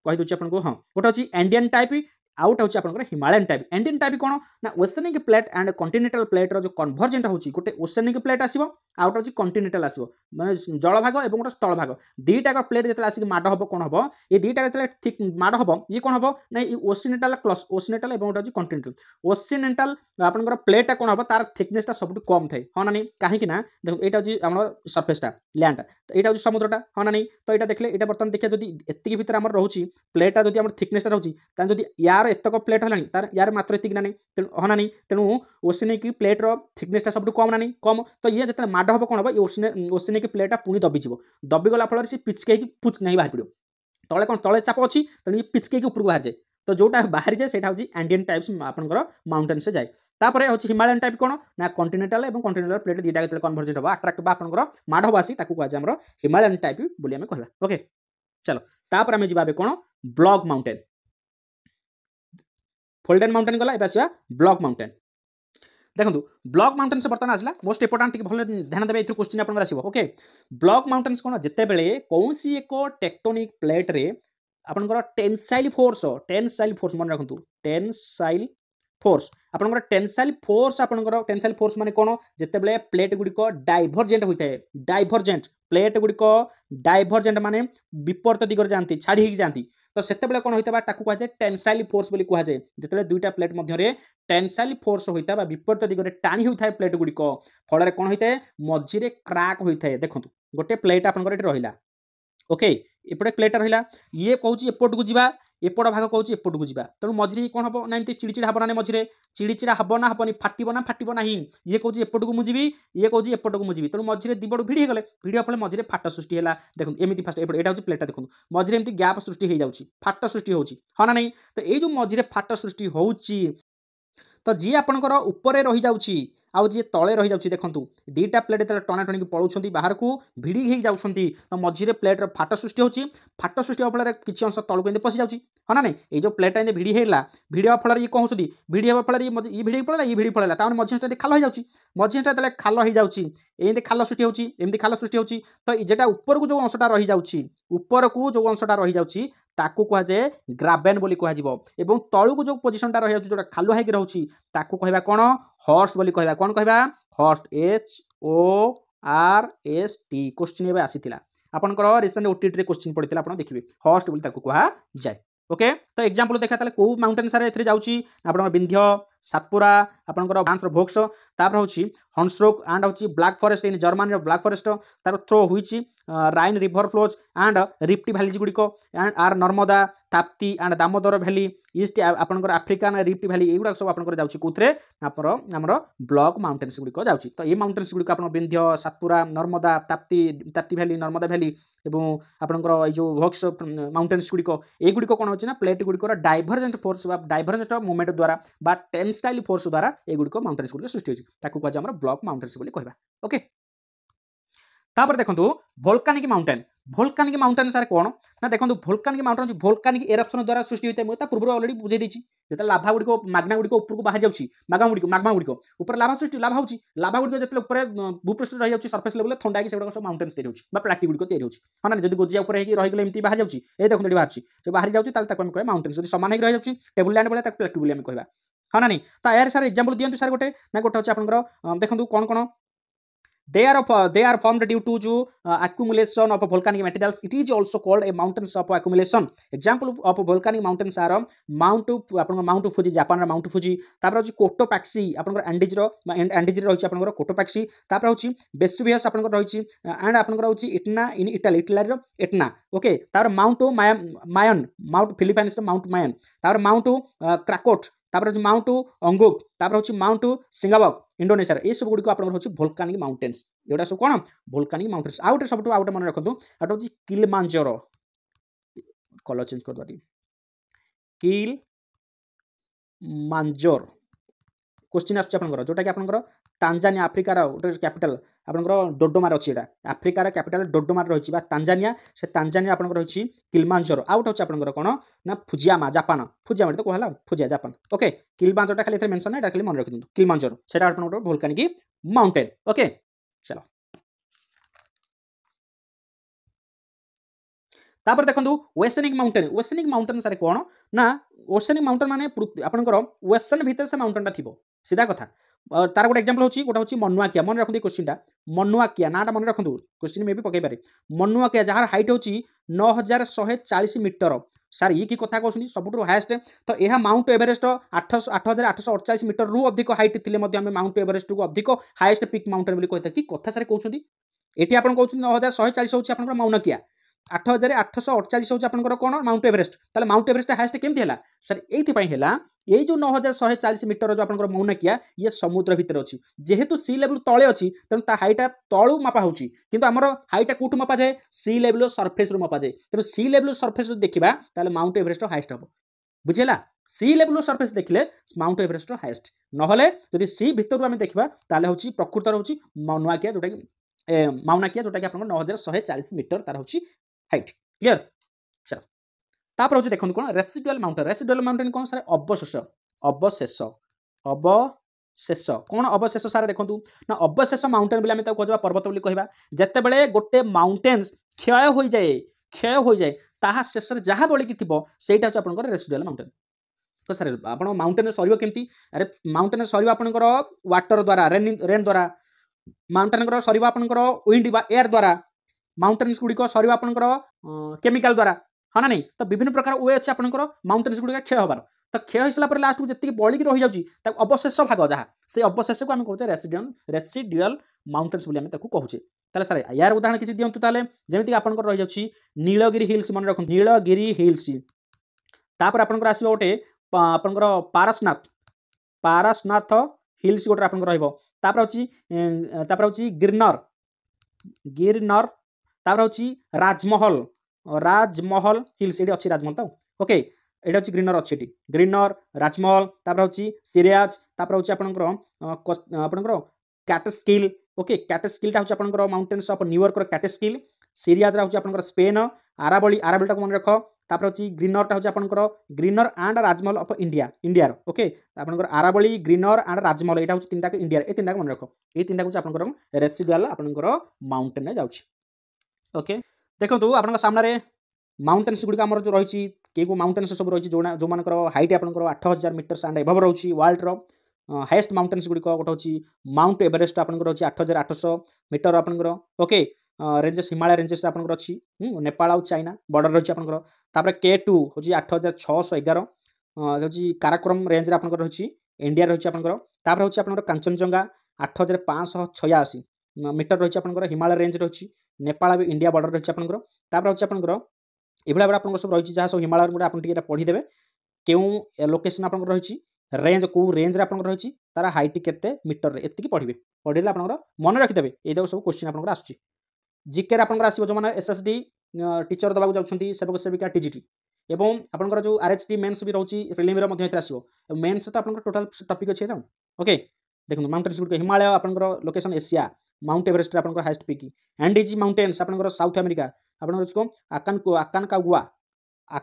कहीदे आपको हाँ गोटे हूँ इंडियन टाइप आउट हूँ आप हिमालयन टाइप इंडियन टाइप कौन ना oceanic plate and continental plate जो कन्वर्जेंट हूँ गोटे ओसेनिक प्लेट आसो आउट हूँ कॉन्टिनेंटल आसो मैं जल भाग और गोटे स्थल भाग दुईटा प्लेट जो आसिक माड़ हम कौन हम ये दुईटा जो ठीक माड़ हम ये कौन हम ना ये ओसिनेंटाल क्लस ओसिनेंटाल और गोटे हूँ कॉन्टिनेंटल ओसिनेंटाल आपंकर प्लेटा कौन हम तार थिकनेसटा सब कम थाए हाँ ना नहीं कहीं देखो यहाँ हूँ आम सरफेसटा लैंड तो यहाँ हूँ समुद्रटा हाँ ना नहीं तो यहाँ देखिए यहाँ बर्तमान देखिए जब एति भितर आम रोचे प्लेटा जब आम थिकनेसटा रोचे जब यार एतक प्लेट है तार यार मात्र एतिक ना नहीं तेणु हाँ ना नहीं तेणु ओसेनिक प्लेट्र थिकनेसटा सब कम ना नहीं कम तो ये जो माड़ हम कौन हम ये ओसेनिक प्लेटा पुणी दबिज दबिगला फल से पिचके पुच नहीं बाहर पड़ो तले कौन तले चाप अच्छी तेणु ये पिचके उपरको बाहर जाए तो जोटा बाहर जाए सेटा हूँ इंडियन टाइप्स आपंकर माउंटेन से जाए तापर हूँ हिमालयन टाइप कौन ना कॉन्टिनेंटल और कॉन्टिनेंटल प्लेट दुईटा कन्वर्जेंट हम अट्राक्ट आट्राक्ट माड़ हम आसी कहुए आम हिमालयन टाइप बोली आम कहवा ओके चलो तापर आम जा कौन ब्लॉक माउंटेन फोल्डेन माउंटेन गला एबे आसवा ब्लॉक माउंटेन देखो ब्लॉक माउंटेन्स बर्तमान आसला मोस्ट इंपोर्टाट टिके भल ध्यान देवे ए क्वेश्चन आपन आसीबो ओके ब्लॉक माउंटेन्स कोन जेते बेले कोनसी एक टेक्टोनिक प्लेट रे आपनकर टेंसाइल फोर्स मन रखंतु टेंसाइल फोर्स आपनकर टेंसाइल फोर्स माने कोन जेते बेले प्लेट गुडी को डाइवर्जेंट होइते डाइवर्जेंट प्लेट गुडी को डाइवर्जेंट माने विपरीत दिगर जानती छाड़ी ही जानती तो सेते बेले कोन होइता ताकू कहा जाय टेंसाइल फोर्स बोली कहा जाय जेते दुईटा प्लेट मध्य रे टेंसाइल फोर्स होइता बा विपरीत दिगरे टाणी होइता प्लेट गुडी को फल रे कोन होइता मझी रे क्रैक होइता देखंतु गोटे प्लेट आपनकर एठी रहिला ओके एपटे प्लेट रहिला ये कहूची एपट को जीवा एपट भाग कहूची एपट को जीवा तेणु मझिरे कोन हबो ना एमती चिड़चिड़ा हबो ना मझिरे चिड़चिड़ा हबो ना हबनी फाटिबो ना ही ये कहूची एपट को मुजीबी ये कहूची एपट को मुजीबी तेणु मझिरे दी बड़ भिड़ी गले भिड़िया फल मझिरे फाट सृष्टि होला देखो एमती फास्ट एपट एटा होची प्लेटटा देखो मझिरे एमती गैप सृष्टि हे जाउची फाट सृष्टि होउची हा ना नहीं तो ए जो मझिरे फाट सृष्टि होउची तो जी आपनकर ऊपर रही जाउची आउ जी तले रही जाउची देखंतु दीटा प्लेट तले टना टनी पळुछंती बाहर को भिड़ी हे जाउछंती तो मझिरे प्लेट र फाट सृष्टि होची फाट सृष्टि हो फल किछि अंश तळको एंदे पसि जाउची हना नै ए जो प्लेट एंदे भिड़ी हेला भिड़ी हो फल ये कहउछंती भिड़ी हो फल ये भिड़ी पळला ये भिड़ी पळला ताने मझिटा खाल हो जाउची मझिटा तले खाल हो जाउची एंदे खाल सृष्टि होची एमदी खाल सृष्टि होची तो जेटा ऊपर को जो अंशटा रही जाउची ऊपर को जो अंशटा रही जाउची ताकू कहा जाए ग्राबेन बोली कह जिवो एवं तळु को जो पोजीशनटा रही जाउची जोटा खाल हाइक रहउची ताकू कहबा कोन हॉर्स बोली कहबा कोन कहबा हॉर्स HORST क्वेश्चन एबे आसीथिला आपनकर रिसेंट ओटीटी रे क्वेश्चन पडिथिला आपण देखिबे हॉर्स्ट बोली ताकू कहा जाय ओके तो एग्जांपल देखा ताले को माउंटेन सारे एथरे जाउची आपण विंध्य सातपुरा आपनकर बांसर भोक्स तापर होची हॉर्नस्ट्रोक एंड होची Black Forest in Germany Black Forest तार थ्रो हुईची Rhine river flows and rift valleys गुडी को एंड आर Narmada Tapti and Damodar valley east आपनकर अफ्रीकान रिफ्ट वैली एगुडा सब आपनकर जाउची कोथरे आपरो हमरो ब्लॉक माउंटेन्स गुडी को जाउची तो ए माउंटेन्स गुडी को आपन विंध्य सातपुरा नर्मदा ताप्ती वैली नर्मदा वैली एवं आपनकर ए जो भोक्स माउंटेन्स गुडी को ए गुडी को कोन होची ना प्लेट गुडी को डाइवर्जेंट फोर्स बा डाइवर्जेंट मूवमेंट द्वारा बा टेंसाइल फोर्स द्वारा ए गुडी को माउंटेन्स गुडी सृष्टि होची ताकू कह हमरो ब्लॉक माउंटेन्स बोली कहबा ओके तापर देखंतु वोल्कानिक माउंटेन सारे कोन ना देखंतु वोल्कानिक माउंटेन वोल्कानिक एरप्शन द्वारा सृष्टि होइते म ता पूर्व ऑलरेडी बुझे दिछि जेता लाभा गुडी को माग्ना गुडी को ऊपर को बाहर जाउछि माग्मा गुडी को ऊपर लाभा सृष्टि लाभा होछि लाभा गुडी को जेतले ऊपर भूपृष्ठ रहि जाउछि सरफेस लेवल थंडा कि सेगुडा सब माउंटेन्स तैयार होछि बा प्लाटी गुडी को तैयार होछि हना जदी गोजिया ऊपर हे कि रहि गेले एमती बाहर जाउछि ए देखंतु एडी बाहरछि जो बाहर जाउछि ताल ताको हम कहै माउंटेन्स जदी समान हे रहि जाउछि टेबल लैंड बोले ताक प्लाटी बोली हम कहबा हना नहीं तो यार सर एग्जांपल दियंतु सर गोटे ना गोटे होछि आपनकर देखंतु कोन they are formed due to accumulation of volcanic materials. It is also called a mountains of accumulation. Example of volcanic mountains are Mount Fuji, Japan रा Mount Fuji, तापर होची कोटोपैक्सी आपनकर एंडीज रो होची आपनकर कोटोपैक्सी, तापर होची वेसुवियस आपनकर होची एंड आपनकर होची इटना इन इटली रो इटना ओके, तापर माउंट मायन माउंट फिलिपाइंस रो माउंट मायन, तापर माउंट क्राकोट, तापर होची माउंट अंगुक, तापर होची माउंट सिंगाबक इंडोनेशिया ए सब गुडी को आपनकर होची वोल्कानिक माउंटेन्स एटा सब कोन वोल्कानिक माउंटेन्स आउट सबटु आउट मन रखंतु आउट होची किलिमांजारो कलर चेंज कर दबाटी किलिमांजारो क्वेश्चन आछी आपनकर जोटा कि आपनकर तांजानिया अफ्रीका रो कैपिटल आपनकर डोडोमार अछि एटा अफ्रीका रो कैपिटल डोडोमार रहिछि बा तांजानिया से तांजानिया आपनकर रहिछि किलिमांजारो आउट होछि आपनकर कोन ना फुजियामा जापान फुजियामा तो कहला फुजिया जापान ओके किलिमांजारो खाली एथे मेंशन एटा खाली मन रखिदु किलिमांजारो सेटा आपनकर वोल्कानिक माउंटेन ओके चलो तापर देखंतु ओसेनिक माउंटेन सारे कोन ना ओसेनिक माउंटेन माने आपनकर ओशन भीतर से माउंटेन ता थिबो सीधा कथा तार गोटे एग्जांपल होची गोटा होची मनुआकिया मन रखंतु क्वेश्चन ता मनुआकिया नाटा मन रखंतु क्वेश्चन में भी पकई पारे मनुआकिया जहार हाइट होची 9140 मीटर सर ये की कथा कहउछनी सबटु हाईएस्ट तो यह माउंट एवरेस्ट 8848 मीटर रु अधिक हाइट थिले मध्ये हम माउंट एवरेस्ट को अधिक हाईएस्ट पिक माउंटेन बोली कहता कि कथा सर कहउछनी एटी आपन कहउछनी 9140 होची आपनकर मनुआकिया 8848 होची आपनकर कोन माउंट एवरेस्ट ताले माउंट एवरेस्ट हाईएस्ट केमथि हला सर एथि पई हला ए जो 9140 मीटर जो आपनकर मौनाकिया ये समुद्र भीतर अछि जेहेतु सी लेवल तळे अछि तन ता हाइटा तळु मापा होछि किंतु हमर हाइटा कोठु मापा जाय सी लेवल सरफेस रो मापा जाय तब सी लेवल सरफेस देखिबा ताले माउंट एवरेस्ट हाईएस्ट हबो बुझिला सी लेवल सरफेस देखले माउंट एवरेस्ट हाईएस्ट नहले जदि सी भीतर हम देखिबा ताले होछि प्रकृत रो होछि मौनाकिया जोटा कि माउनाकिया जोटा कि आपन 9140 मीटर तार होछि हाइट क्लियर चलो तापर हूँ देखो कौन रेसिडुअल माउंटेन कौन सारे अवशेष अवशेष अवशेष कौन अवशेष सारे देखो ना अवशेष माउंटेन बोली आम कह पर्वत बोली कहवा जितेबाला गोटे माउंटेन्स क्षय हो जाए ताहा शेष जहाँ बलिकी थी सहीटा हूँ आपंकर रेसिडुअल माउंटेन तो सर आप माउंटेन सर केमती अरे माउंटेन सर आपंकर वाटर द्वारा रेन द्वारा माउंटेन सर आपंकर विंड बा एयर द्वारा माउंटेन्स गुड़िक सर आपंकर केमिकल द्वारा हाँ ना नहीं तो विभिन्न प्रकार वे अच्छे आपंकर माउंटेन्स गुड़िक क्षय हबार तो क्षय हो सारा लास्ट को जी बलिकी रही जाऊँगी अवशेष भाग जहाँ से अवशेष को आम कहे रेसिडुअल माउंटेन्स बोली आम कहूचे ताले सर यार उदाहरण किसी दिंतु ताले जमीती आपंकर रही जाऊँगी नीलगिरी हिल्स मन रखु नीलगिरी हिल्स तापर आपंकर आसो गोटे आपंकर पारसनाथ हिल्स गोटे आपंकर रही गिरनर तापर हूँ राजमहल हिल्स ये अच्छी राजमहल तो ओके ये हूँ ग्रीनर राजमहल तापर हूँ सिराज तापर हूँ आपंकर कैटस्किल ओके कैटस्किलटा हूँ आपंकर माउंटेन्स ऑफ न्यूयॉर्क कैटस्किल सिरियाज हूँ आपंकर स्पेन आरावलीटा मन रख तापर हूँ ग्रीनरटा हूँ आपंकर greener and Rajmahal of India okay आपंकर आरावली ग्रीनर एंड राजमहल यहाँ हूँ तीन इंडिया ये तीन मन रख ये तीन हूँ आपंकर रेसिडुअल आपंकर माउंटेन में जाऊँगी ओके देखो आप सामने माउंटेन्स गुड़िक आम जो रही कई माउंटेन्स सब रही जो मान हाइट आपंकर 8000 मीटर्स एंड एभव रही वर्ल्ड हाईएस्ट माउंटेन्स गुड़िक गोटे हूँ माउंट एवरेस्ट आपंकर रही 8800 मीटर आपंकर ओके रेंजेस हिमालय रेंजेस आपंकर अच्छी नेपाल आउ चाइना बॉर्डर रही आपंकर K2 हूँ 8611 हूँ काराकोरम रेंज आपंकर रही इंडिया रही आपंकर हूँ आपंकर कांचनजंगा 8586 मीटर रही आपंकर हिमालय रेंज रही नेपाल भी इंडिया बॉर्डर रही आपंकर हूँ आपंकर ये आप सब रही जहाँ सब हिमालय गोटे आप पढ़ीदेवे क्यों लोकेशन आप रही रेंज कौ रेंज आप रही तार हाइट केते मीटर एति पढ़े पढ़े आप मन रखिदेवे ये सब क्वेश्चन आप आसूँ जिके आपंकर आसो जो मैंने एसएसडी टीचर देवाक जाऊँगी सेवक सेविका टीजीटी एवं आपंकर जो आरएचटी मेन्स भी रही प्रिलिमिनारी आसो मेन्स तो आप टोटाल टॉपिक अच्छे ओके देखो माउंटेन्स गुड़िक हिमालय आपंकर लोकेशन एशिया माउंट एवरेस्ट आपंकर हाईएस्ट पिक एंडीजी माउंटेन्स आपंकर साउथ अमेरिका आपंकर आकानकागुआ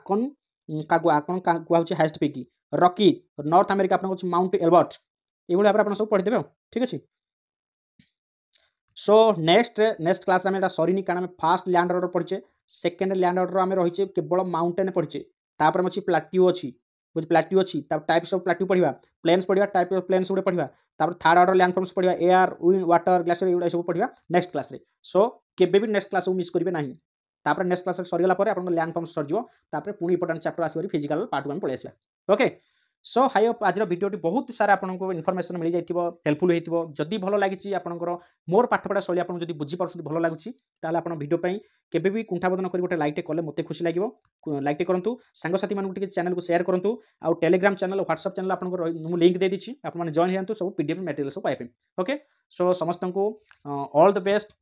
हूँ highest peak Rocky North America आपंकर माउंट एल्बर्ट ये भाव आप सब पढ़ीदेवे ठीक अच्छे सो नेक्स्ट क्लास में सरीनी कारण फास्ट लैंड ऑर्डर पढ़े सेकेंड लैंड ऑर्डर आम रही केवल माउंटेन पढ़े तापर अच्छी प्लाट्यू अच्छी बुझ प्लाट्यू अच्छी टाइप्स ऑफ प्लाट्यू पढ़ा प्लेन्स पढ़ा टाइप ऑफ प्लेन्स गुटे पढ़ा थर्ड ऑर्डर लैंडफॉर्म्स पढ़ा एयर विंड वाटर ग्लेशियर ये सब पढ़ा नेक्स्ट क्लास सो केबे भी नेक्स्ट क्लास मिस करेंगे ना तापर नेक्स्ट क्लास सरीगला आप लैंडफॉर्म्स सर पुणी इंपोर्टेंट चैप्टर आस फिजिकल पार्ट वन पलि आसा ओके सो हाई अप आज भिडियोटी बहुत सारा आपको इनफर्मेशन मिल जाए हेल्पफुल होती जदि भल लगी आपंकर मोर पाठपढ़ा शैली आपको जब बुझीपार भल लगुच आप भिडियो केबे भी कुंठाबोधन कर गोटे लाइक कले मत खुशी लगे लाइक करूँ सांगसाथी मानक चैनल को शेयर करूँ आउ टेलीग्राम चैनल व्हाट्सएप चैनल आपको लिंक दे दी आप जॉइन हो सब पीडीएफ मटेरियल सब पाइबे ओके सो समस्त को ऑल द बेस्ट